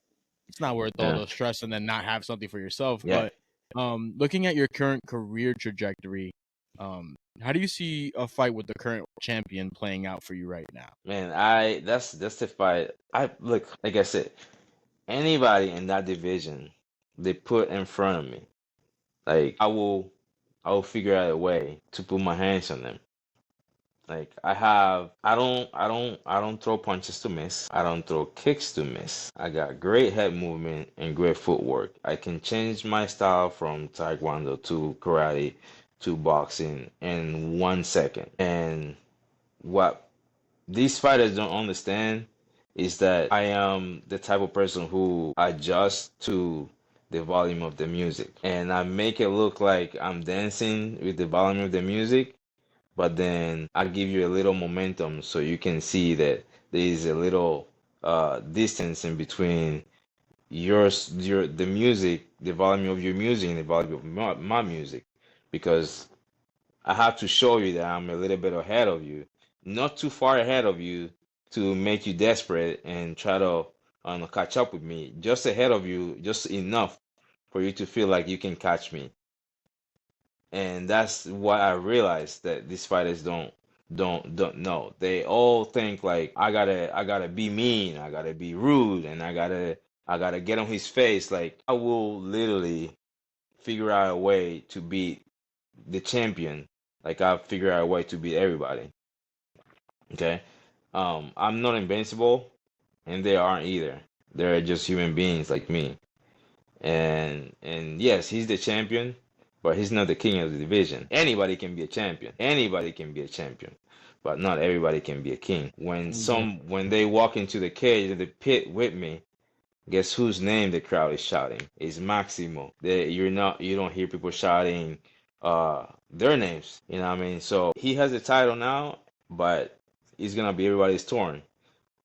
it's not worth all yeah, the stress and then not have something for yourself. yeah. But looking at your current career trajectory, how do you see a fight with the current champion playing out for you right now? Man, that's the fight. I look, like I said, anybody in that division they put in front of me, like I will figure out a way to put my hands on them. Like I don't throw punches to miss. I don't throw kicks to miss. I got great head movement and great footwork. I can change my style from taekwondo to karate to boxing in 1 second. And what these fighters don't understand is that I am the type of person who adjusts to the volume of the music. And I make it look like I'm dancing with the volume of the music, but then I give you a little momentum so you can see that there is a little distance in between the music, the volume of your music, and the volume of my music, because I have to show you that I'm a little bit ahead of you, not too far ahead of you to make you desperate and try to catch up with me. Just ahead of you, just enough for you to feel like you can catch me. And that's what I realized that these fighters don't know. They all think like I gotta be mean, I gotta be rude, and I gotta get on his face. Like I will literally figure out a way to beat the champion. Like I'll figure out a way to beat everybody. Okay. I'm not invincible, and they aren't either. They're just human beings like me. And yes, he's the champion, but he's not the king of the division. Anybody can be a champion. Anybody can be a champion, but not everybody can be a king. Yeah. When they walk into the cage, the pit with me, guess whose name the crowd is shouting? It's Maximo. You don't hear people shouting their names. You know what I mean? So he has a title now, but it's gonna be everybody's turn.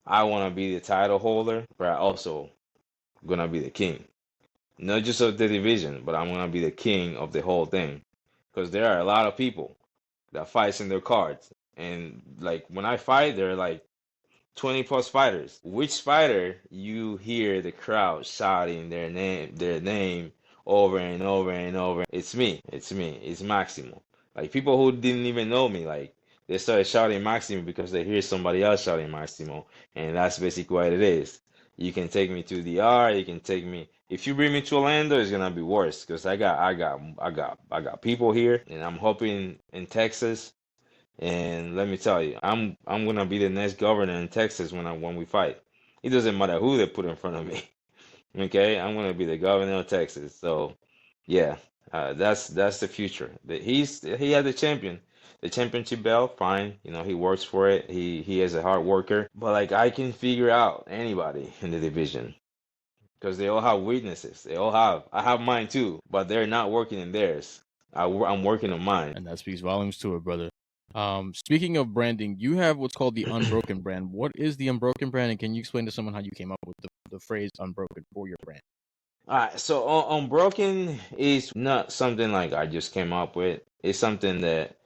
I want to be the title holder, but I also gonna be the king, not just of the division, but I'm gonna be the king of the whole thing. Because there are a lot of people that fights in their cards, and like when I fight, there are like 20 plus fighters. Which fighter you hear the crowd shouting their name over and over and over? It's me. It's me. It's Maximo. Like people who didn't even know me, like they started shouting Maximo because they hear somebody else shouting Maximo, and that's basically what it is. You can take me to the R. You can take me. If you bring me to Orlando, it's gonna be worse because I got people here, and I'm hoping in Texas. And let me tell you, I'm gonna be the next governor in Texas when we fight. It doesn't matter who they put in front of me. Okay, I'm gonna be the governor of Texas. So, yeah, that's the future. He had the championship belt. Fine, he works for it. He is a hard worker. But like I can figure out anybody in the division because they all have weaknesses. I have mine too, but they're not working in theirs. I'm working on mine. And that speaks volumes to it, brother. Speaking of branding, you have what's called the Unbroken brand. What is the Unbroken brand, and can you explain to someone how you came up with the phrase Unbroken for your brand? All right, so Unbroken is not something like I just came up with. It's something that,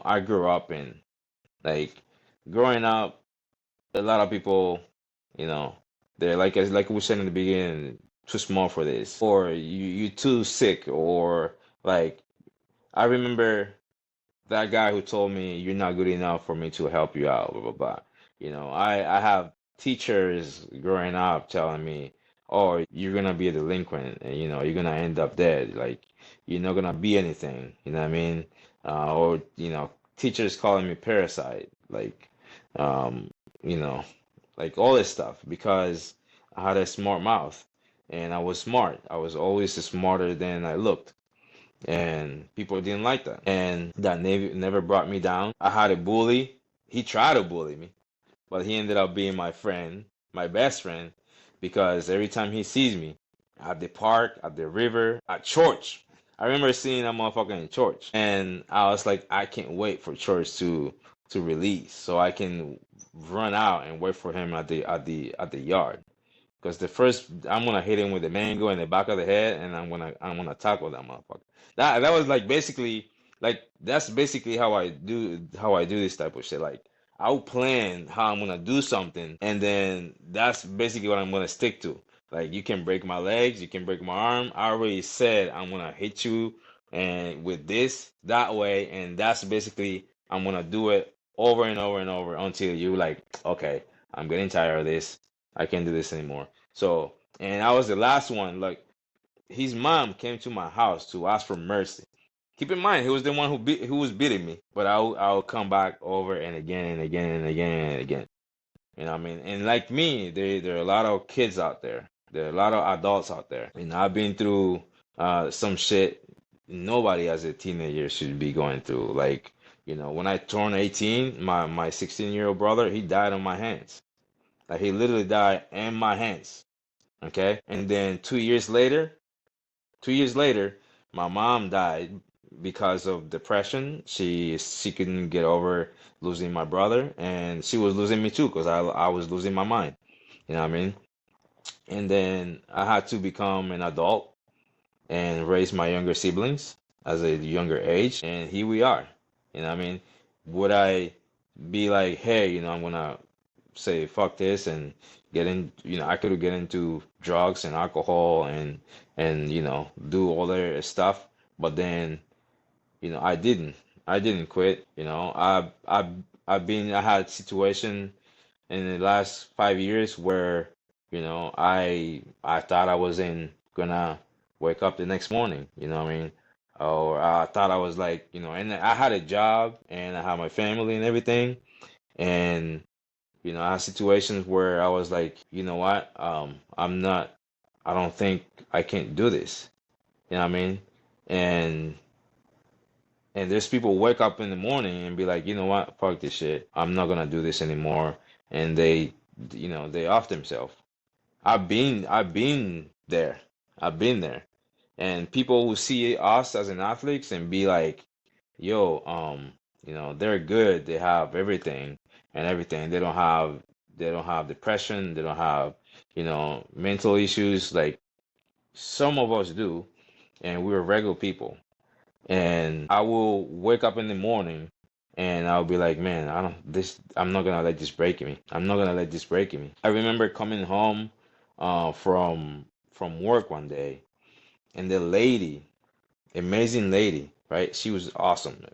I grew up in. Like growing up, a lot of people, you know, they're like we said in the beginning, too small for this, or you too sick, or like I remember that guy who told me you're not good enough for me to help you out, blah blah blah. I have teachers growing up telling me, "Oh, you're gonna be a delinquent, and you're gonna end up dead. Like you're not gonna be anything." You know what I mean? Or teachers calling me parasite, um, you know, like all this stuff because I had a smart mouth and I was smart. I was always smarter than I looked, and people didn't like that, and that never brought me down. I had a bully. He tried to bully me, but he ended up being my friend, my best friend, because every time he sees me at the park, at the river, at church, I remember seeing that motherfucker in church, and I was like, I can't wait for church to release so I can run out and wait for him at the yard. Because the first, I'm gonna hit him with the mango in the back of the head, and I'm gonna tackle that motherfucker. That was like basically like that's basically how I do this type of shit. Like I'll plan how I'm gonna do something, and then that's basically what I'm gonna stick to. Like you can break my legs, you can break my arm. I already said I'm gonna hit you and with this that way, and that's basically I'm gonna do it over and over and over until you like, okay, I'm getting tired of this. I can't do this anymore. So, and I was the last one. Like his mom came to my house to ask for mercy. Keep in mind, he was the one who was beating me. But I'll come back over and again and again and again and again. You know what I mean? And like me, there are a lot of kids out there. There are a lot of adults out there. And I've been through some shit nobody as a teenager should be going through. Like, when I turned 18, my 16-year-old brother, he died on my hands. Like he literally died in my hands. Okay? And then 2 years later, my mom died because of depression. She couldn't get over losing my brother, and she was losing me too because I was losing my mind. You know what I mean? And then I had to become an adult and raise my younger siblings as a younger age, and here we are. You know what I mean? Would I be like, hey, I'm gonna say fuck this and get in, I could get into drugs and alcohol and do all their stuff, but then I didn't quit. I had situation in the last 5 years where I thought I wasn't gonna wake up the next morning, what I mean, or I thought I was like, and I had a job and I had my family and everything, and I had situations where I was like, you know what? I don't think I can do this. You know what I mean? And there's people wake up in the morning and be like, you know what? Fuck this shit. I'm not gonna do this anymore. And they off themselves. I've been there. I've been there. And people who see us as an athletes and be like, yo, they're good. They have everything. and everything. They don't have depression. They don't have, mental issues like some of us do, and we're regular people. And I will wake up in the morning and I'll be like, man, I'm not gonna let this break me. I'm not gonna let this break me. I remember coming home from work one day, and the lady, amazing lady, right? She was awesome,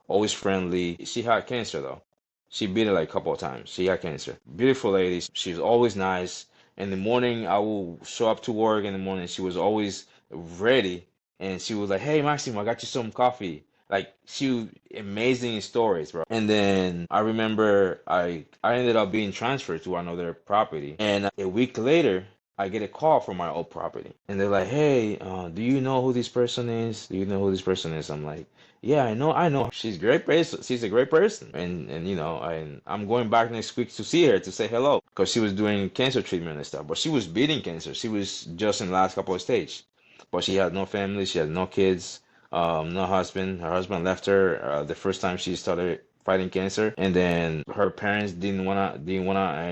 always friendly. She had cancer though. She beat it like a couple of times. She had cancer. Beautiful lady. She was always nice. In the morning, I will show up to work in the morning. She was always ready, and she was like, "Hey, Maximo, I got you some coffee." Like she amazing stories, bro. And then I remember I ended up being transferred to another property, and a week later, I get a call from my old property, and they're like, "Hey, do you know who this person is? Do you know who this person is?" I'm like, "Yeah, I know. She's a great person. She's a great person." And I'm going back next week to see her to say hello because she was doing cancer treatment and stuff. But she was beating cancer. She was just in the last couple of stages. But she had no family. She had no kids. No husband. Her husband left her the first time she started fighting cancer, and then her parents didn't wanna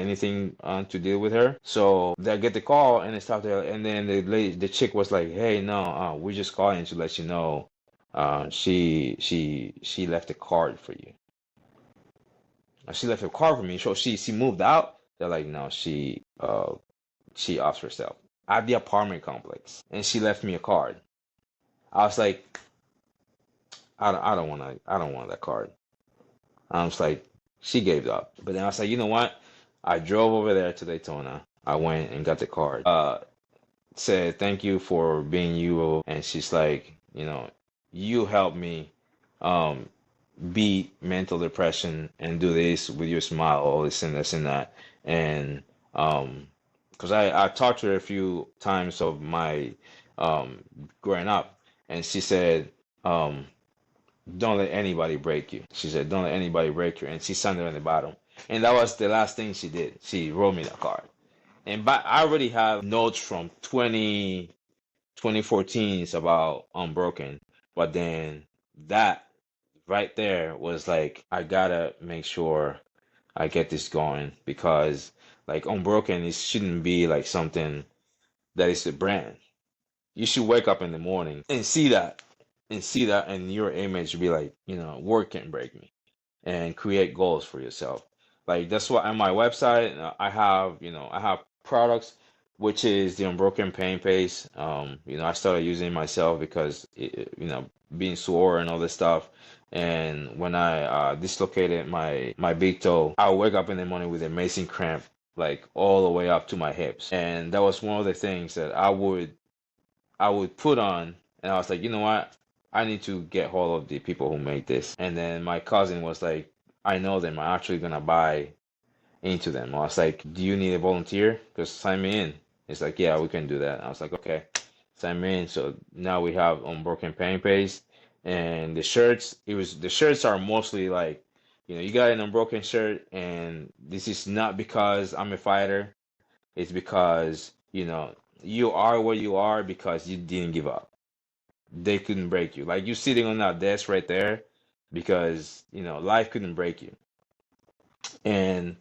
anything to deal with her. So they get the call and they start there, and then the chick was like, "Hey, no, we're just calling to let you know, she left a card for you. She left a card for me. So she moved out." They're like, "No, she offs herself at the apartment complex, and she left me a card." I was like, I don't want that card. I was like, she gave up. But then I was like, you know what? I drove over there to Daytona. I went and got the card. Said thank you for being you, and she's like, you helped me um beat mental depression and do this with your smile, all this and this and that. And because I talked to her a few times of my um growing up, and she said, um don't let anybody break you. She said, don't let anybody break you. And she signed it on the bottom. And that was the last thing she did. She wrote me that card. And I already have notes from 2014 about Unbroken. But then that right there was like, I gotta make sure I get this going, because like Unbroken, it shouldn't be like something that is a brand. You should wake up in the morning and see that, and your image be like, work can break me, and create goals for yourself. Like that's what on my website I have products, which is the Unbroken Pain Paste. I started using it myself because being sore and all this stuff. And when I dislocated my big toe, I would wake up in the morning with amazing cramp, like all the way up to my hips. And that was one of the things that I would put on, and I was like, you know what? I need to get hold of the people who made this. And then my cousin was like, I know them. I'm actually gonna buy into them. I was like, do you need a volunteer? Because sign me in. It's like, yeah, we can do that. I was like, okay, sign me in. So now we have Unbroken Pain Paste, and the shirts are mostly like, you got an unbroken shirt, and this is not because I'm a fighter. It's because, you are where you are because you didn't give up. They couldn't break you. Like you sitting on that desk right there because, life couldn't break you. And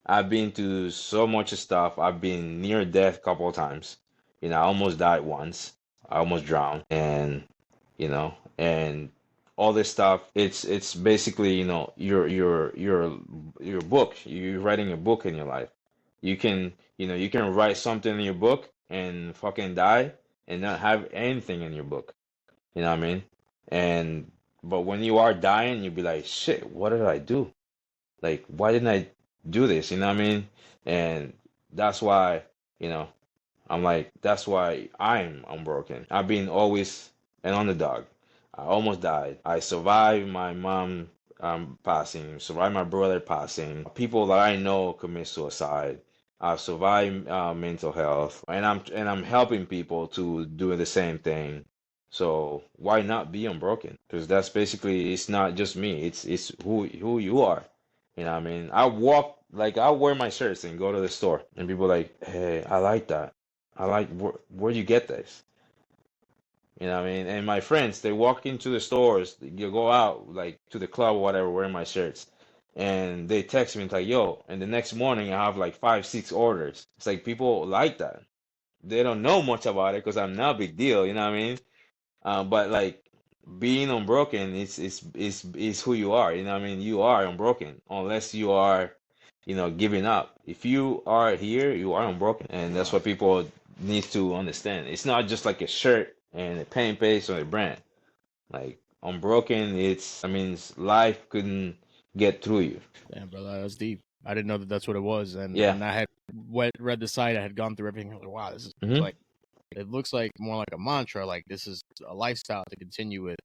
I've been through so much stuff. I've been near death a couple of times. I almost died once. I almost drowned. And all this stuff, it's basically, your book. You're writing a book in your life. You can write something in your book and fucking die and not have anything in your book. You know what I mean? And but when you are dying, you'll be like, shit, what did I do? Like, why didn't I do this? You know what I mean? And that's why, you know, I'm like, that's why I'm unbroken. I've been always an underdog. I almost died. I survived my mom passing, survived my brother passing. People that I know commit suicide. I've survived mental health, and I'm helping people to do the same thing. So why not be unbroken? Because that's basically, it's not just me. It's who you are. You know what I mean? I wear my shirts and go to the store, and people are like, hey, I like that. I like where'd you get this? You know what I mean? And my friends, they walk into the stores, you go out like to the club or whatever, wearing my shirts, and they text me, it's like, yo, and the next morning I have like 5, 6 orders. It's like people like that. They don't know much about it because I'm not a big deal, you know what I mean? But like being unbroken is who you are, you know what I mean? You are unbroken unless you are, giving up. If you are here, you are unbroken, and that's what people need to understand. It's not just like a shirt and a paint paste or a brand. Like unbroken, that means life couldn't get through you. Damn, brother, that's deep. I didn't know that that's what it was, and Yeah. and I had read the site. I had gone through everything. I was like, wow, this is Hmm. like, it looks like more like a mantra. Like this is a lifestyle to continue with.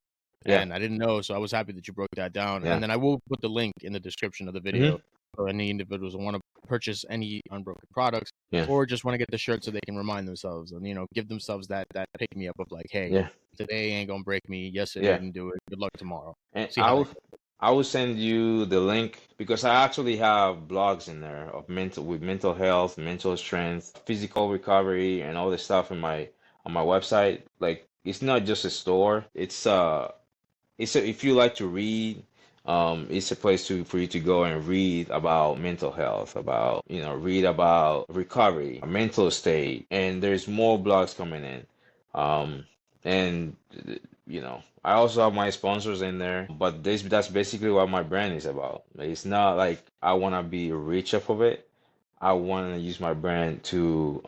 Yeah. And I didn't know, so I was happy that you broke that down. Yeah. And then I will put the link in the description of the video Hmm. for any individuals who want to purchase any Unbroken products, Yeah. or just want to get the shirt so they can remind themselves and give themselves that pick me up of like, hey, Yeah. today ain't gonna break me. Yesterday Yeah. didn't do it. Good luck tomorrow. And See how that goes. I will send you the link because I actually have blogs in there of mental health, mental strength, physical recovery, and all this stuff on my website. Like it's not just a store. If you like to read, it's a place for you to go and read about mental health, about read about recovery, mental state, and there's more blogs coming in. And I also have my sponsors in there, but that's basically what my brand is about. It's not like I want to be rich off of it. I want to use my brand to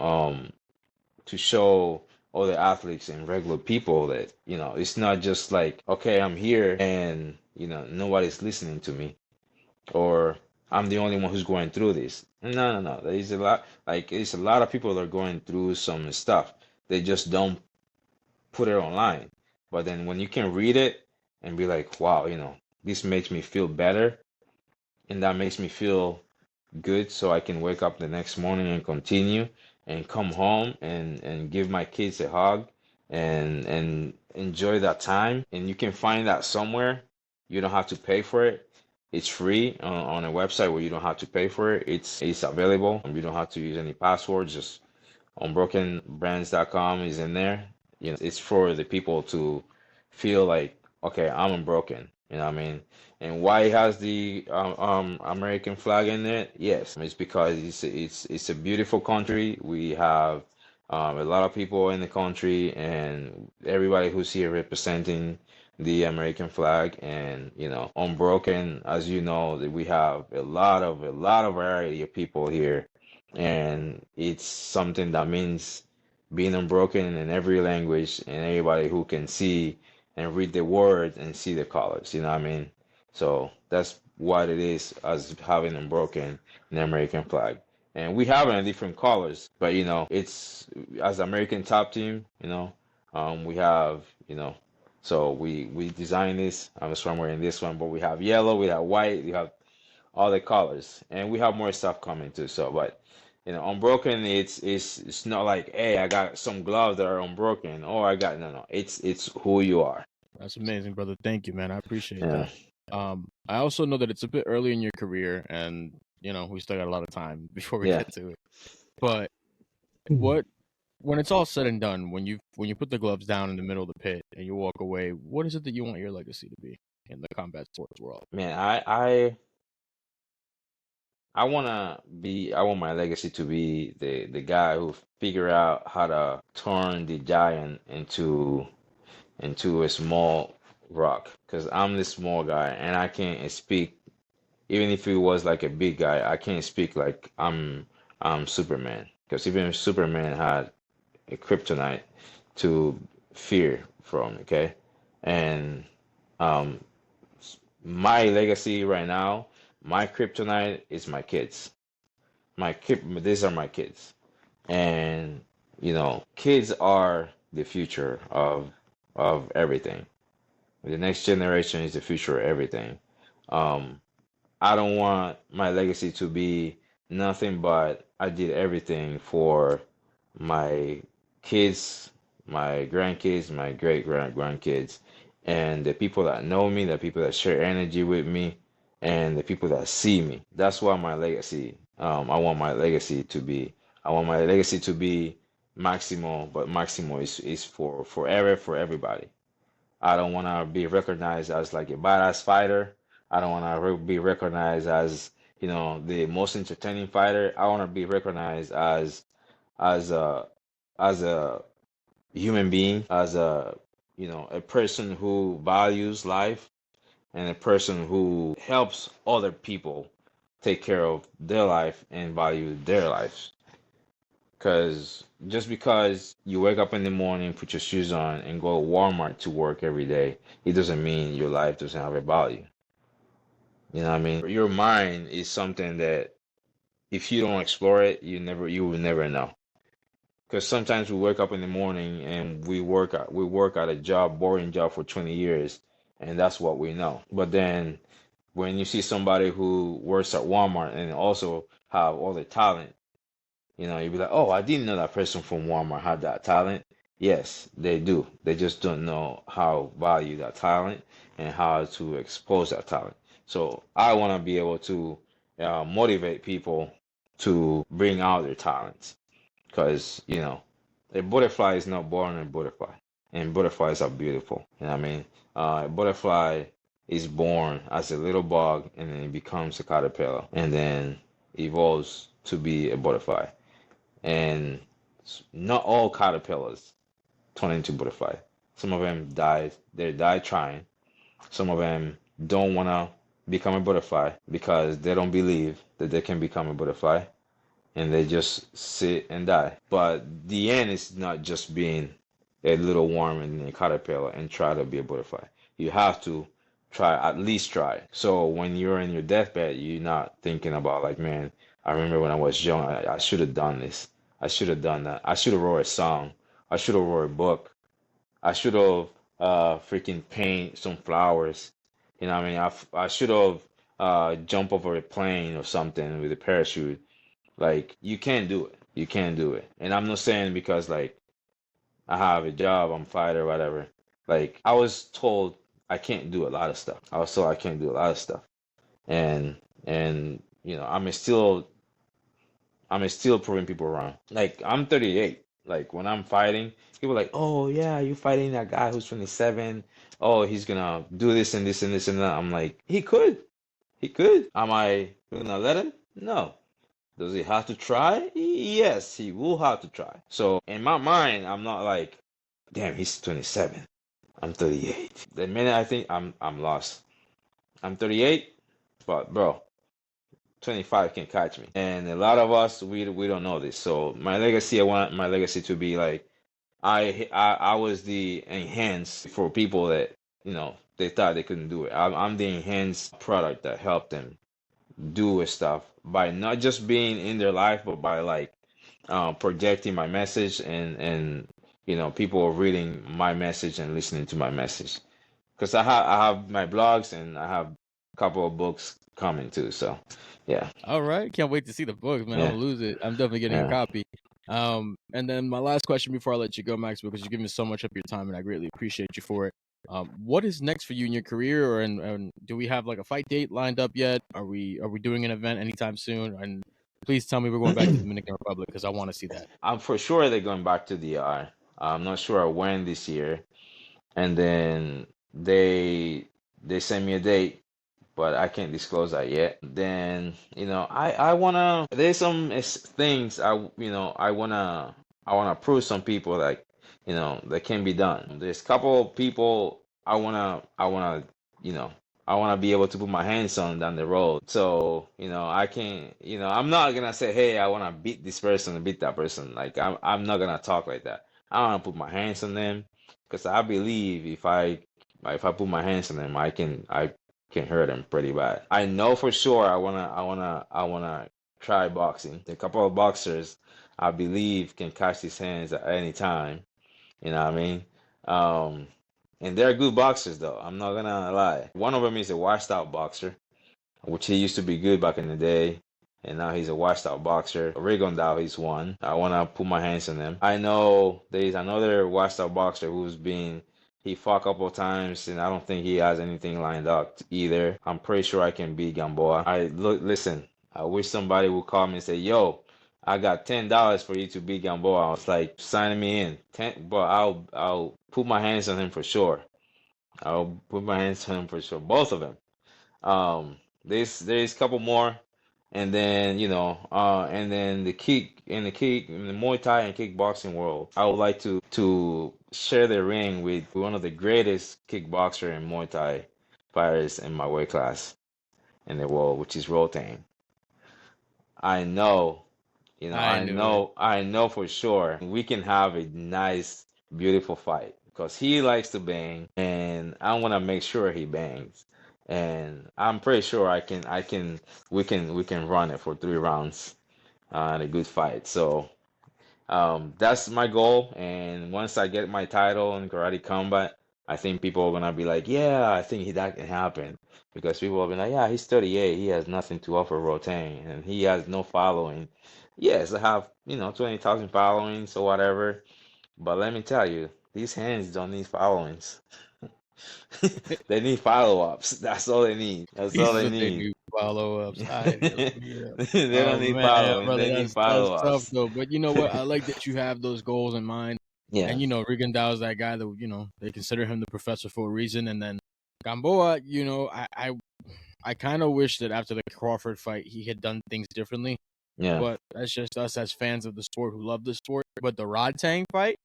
show all the athletes and regular people that it's not just like, okay, I'm here and nobody's listening to me, or I'm the only one who's going through this. No. There's a lot of people that are going through some stuff. They just don't put it online. But then when you can read it and be like, wow, this makes me feel better, and that makes me feel good, so I can wake up the next morning and continue and come home and give my kids a hug and enjoy that time. And you can find that somewhere. You don't have to pay for it. It's free on a website where you don't have to pay for it. It's available. You don't have to use any passwords. Just unbrokenbrands.com is in there. It's for the people to feel like, okay, I'm unbroken. You know what I mean? And why it has the American flag in it? Yes, it's because it's a beautiful country. We have a lot of people in the country, and everybody who's here representing the American flag. And unbroken, as you know, that we have a lot of variety of people here, and it's something that means being unbroken in every language, and everybody who can see and read the words and see the colors. You know what I mean? So that's what it is as having unbroken an American flag. And we have it in different colors, but it's as American top team. We have so we designed this. I'm just wearing this one, but we have yellow, we have white, we have all the colors, and we have more stuff coming too. So, but unbroken, it's not like, hey, I got some gloves that are unbroken, or I got no. It's who you are. That's amazing, brother. Thank you, man. I appreciate Yeah. that. I also know that it's a bit early in your career, and we still got a lot of time before we Yeah. get to it. But when it's all said and done, when you put the gloves down in the middle of the pit and you walk away, what is it that you want your legacy to be in the combat sports world? Man, I want my legacy to be the guy who figure out how to turn the giant into a small rock. Because I'm this small guy and I can't speak. Even if he was like a big guy, I can't speak like I'm Superman. Because even Superman had a kryptonite to fear from. Okay, and um, my legacy right now, my kryptonite is my kids. These are my kids, and kids are the future of everything. The next generation is the future of everything. Um, I don't want my legacy to be nothing but I did everything for my kids, my grandkids, my great grandkids, and the people that know me, the people that share energy with me, and the people that see me. That's what my legacy. I want my legacy to be. I want my legacy to be Maximo, but Maximo is for forever for everybody. I don't want to be recognized as like a badass fighter. I don't want to be recognized as, the most entertaining fighter. I want to be recognized as a as a human being, as a person who values life and a person who helps other people take care of their life and value their lives. Because just because you wake up in the morning, put your shoes on, and go to Walmart to work every day, it doesn't mean your life doesn't have a value. You know what I mean? Your mind is something that if you don't explore it, you will never know. Because sometimes we wake up in the morning and we work at a job, boring job for 20 years, and that's what we know. But then when you see somebody who works at Walmart and also have all the talent, you'd be like, oh, I didn't know that person from Walmart had that talent. Yes, they do. They just don't know how value that talent and how to expose that talent. So I want to be able to motivate people to bring out their talents because, a butterfly is not born a butterfly, and butterflies are beautiful. You know what I mean? A butterfly is born as a little bug, and then it becomes a caterpillar, and then evolves to be a butterfly. And not all caterpillars turn into butterfly. Some of them die. They die trying. Some of them don't want to become a butterfly because they don't believe that they can become a butterfly, and they just sit and die. But the end is not just being a little worm and a caterpillar and try to be a butterfly. You have to at least try. So when you're in your deathbed, you're not thinking about like, man, I remember when I was young, I should have done this. I should have done that. I should have wrote a song. I should have wrote a book. I should have freaking paint some flowers. You know what I mean? I should have jumped over a plane or something with a parachute. Like, you can't do it. You can't do it. And I'm not saying because, like, I have a job, I'm fired or whatever. Like, I was told I can't do a lot of stuff. I was told I can't do a lot of stuff. And I'm still proving people wrong. Like, I'm 38. Like, when I'm fighting, people are like, oh, yeah, you fighting that guy who's 27. Oh, he's gonna do this and this and this and that. I'm like, he could. He could. Am I gonna let him? No. Does he have to try? Yes, he will have to try. So in my mind, I'm not like, damn, he's 27. I'm 38. The minute I think I'm lost. I'm 38, but bro, 25 can catch me. And a lot of us, we don't know this. So my legacy, I want my legacy to be like, I was the enhanced for people that, they thought they couldn't do it. I'm the enhanced product that helped them do stuff by not just being in their life, but by like projecting my message and people reading my message and listening to my message. Because I have my blogs and I have a couple of books coming too. So yeah, All right. Can't wait to see the book, man. I'm yeah, gonna lose it. I'm definitely getting a yeah. copy. And then my last question before I let you go, Max, because you give me so much of your time and I greatly appreciate you for it. What is next for you in your career, and do we have like a fight date lined up yet? Are we doing an event anytime soon? And please tell me we're going back to the Dominican Republic because I want to see that. I'm for sure they're going back to DR. I'm not sure when this year, and then they sent me a date, but I can't disclose that yet. Then, I wanna. There's some things I wanna prove some people like, that can be done. There's a couple of people you know I wanna be able to put my hands on down the road. So, I can, I'm not gonna say, hey, I wanna beat this person and beat that person. Like, I'm not gonna talk like that. I wanna put my hands on them because I believe if I put my hands on them, I can hurt him pretty bad. I know for sure I wanna try boxing. A couple of boxers I believe can catch his hands at any time. You know what I mean? Um, and they're good boxers though. I'm not gonna lie. One of them is a washed out boxer, which he used to be good back in the day. And now he's a washed out boxer. Rigondeaux is one. I want to put my hands on him. I know there's another washed out boxer he fought a couple of times, and I don't think he has anything lined up either. I'm pretty sure I can beat Gamboa. Listen, I wish somebody would call me and say, yo, I got $10 for you to beat Gamboa. I was like, signing me in. But I'll put my hands on him for sure. I'll put my hands on him for sure. Both of them. There's a couple more, and then and then in the Muay Thai and kickboxing world, I would like to share the ring with one of the greatest kickboxer and Muay Thai fighters in my weight class in the world, which is Rotang. I know, I knew it. I know for sure we can have a nice, beautiful fight because he likes to bang, and I want to make sure he bangs. And I'm pretty sure we can run it for 3 rounds and a good fight. So that's my goal. And once I get my title in karate combat, I think people are gonna be like, yeah, I think that can happen. Because people will be like, yeah, he's 38, he has nothing to offer Rotain, and he has no following. Yes, I have, 20,000 followings or whatever. But let me tell you, these hands don't need followings. They need follow-ups. That's all they need. That's He all they said they need. do follow-ups. Yeah. They don't Oh need man, yeah, following. brother, They need that's tough follow-ups. though. But you know what? I like that you have those goals in mind. Yeah. And Rigondeaux's that guy that they consider him the professor for a reason. And then Gamboa, I kind of wish that after the Crawford fight he had done things differently. Yeah. But that's just us as fans of the sport who love the sport. But the Rodtang fight,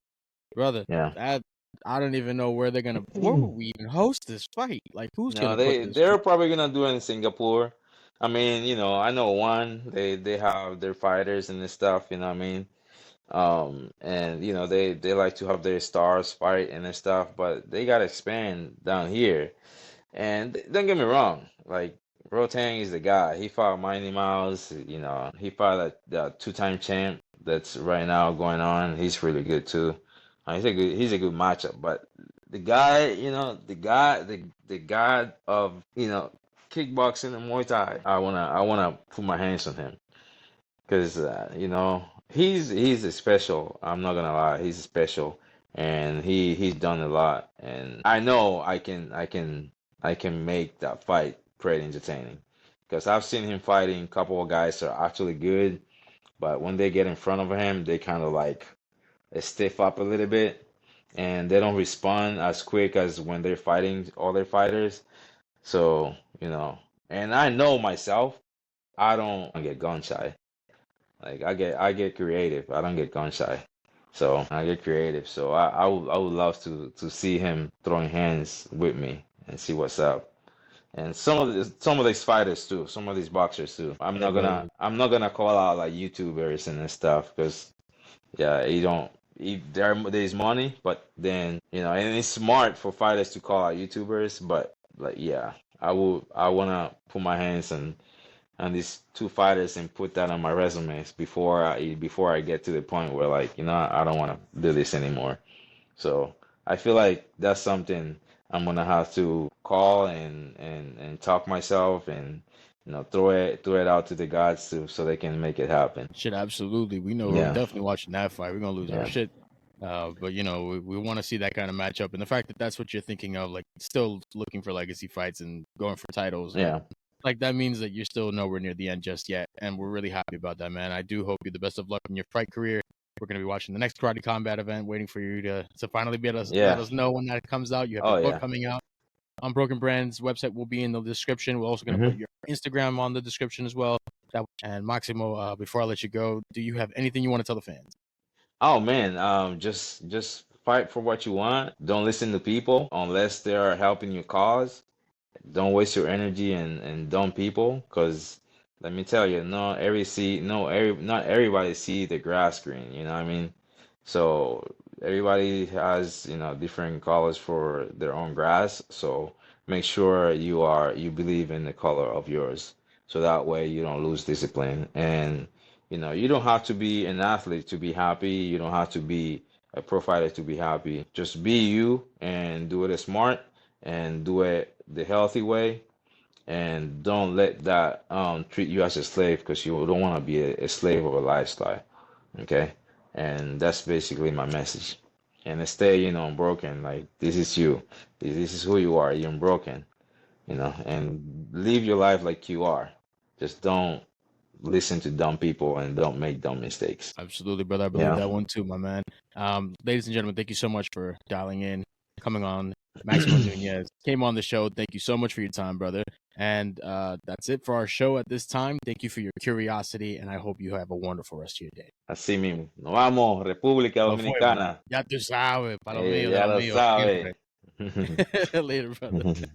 brother, Yeah. that I don't even know where they're gonna. Where will we even host this fight? Like, who's No, gonna put this? they're probably gonna do it in Singapore. I mean, I know one. They have their fighters and this stuff. You know what I mean? And they like to have their stars fight and this stuff, but they gotta expand down here. And don't get me wrong, like Rotang is the guy. He fought Mighty Mouse. He fought that two-time champ that's right now going on. He's really good too. He's a good matchup. But the guy, the god of kickboxing and Muay Thai. I wanna put my hands on him because he's a special. I'm not gonna lie, he's special, and he's done a lot, and I know I can make that fight pretty entertaining because I've seen him fighting a couple of guys that are actually good, but when they get in front of him, they kind of like they stiff up a little bit, and they don't respond as quick as when they're fighting other fighters. So and I know myself, I don't get gun shy. Like I get creative. I don't get gun shy. So I get creative. So I would love to see him throwing hands with me and see what's up. And some of these fighters too, some of these boxers too. I'm Hey, not gonna brother. I'm not gonna call out like YouTubers and this stuff because yeah, you don't. There's money, but then and it's smart for fighters to call out YouTubers. But like, yeah, I wanna put my hands on these two fighters and put that on my resumes before I get to the point where like I don't want to do this anymore. So I feel like that's something I'm gonna have to call and talk myself and throw it out to the gods so they can make it happen. Shit, absolutely. We know we're Yeah, definitely watching that fight. We're gonna lose our yeah, shit. But we want to see that kind of matchup, and the fact that that's what you're thinking of, like still looking for legacy fights and going for titles, and yeah, like that means that you're still nowhere near the end just yet, and we're really happy about that, man. I do hope you the best of luck in your fight career. We're gonna be watching the next Karate Combat event, waiting for you to finally be able to let yeah. us know when that comes out. You have Oh your book yeah. coming out. Unbroken Brands website will be in the description. We're also going to put hmm your Instagram on the description as well. And Maximo, before I let you go, do you have anything you want to tell the fans? Oh man, just fight for what you want. Don't listen to people unless they are helping your cause. Don't waste your energy and dumb people, because let me tell you, not everybody see the grass green, you know what I mean? So everybody has, different colors for their own grass. So make sure you believe in the color of yours. So that way you don't lose discipline. And you don't have to be an athlete to be happy. You don't have to be a profiler to be happy. Just be you and do it smart and do it the healthy way, and don't let that treat you as a slave, because you don't want to be a slave of a lifestyle. Okay, and that's basically my message. And stay, unbroken. Like, this is you. This is who you are. You're unbroken. And live your life like you are. Just don't listen to dumb people and don't make dumb mistakes. Absolutely, brother. I believe Yeah. that one too, my man. Ladies and gentlemen, thank you so much for dialing in, coming on. Maximo Nunez came on the show. Thank you so much for your time, brother. And that's it for our show at this time. Thank you for your curiosity, and I hope you have a wonderful rest of your day. Así mismo. Nos vamos, República Nos fuimos. Dominicana. Ya tú sabes, para los míos, de Ya los lo míos, sabes. siempre. Later, brother.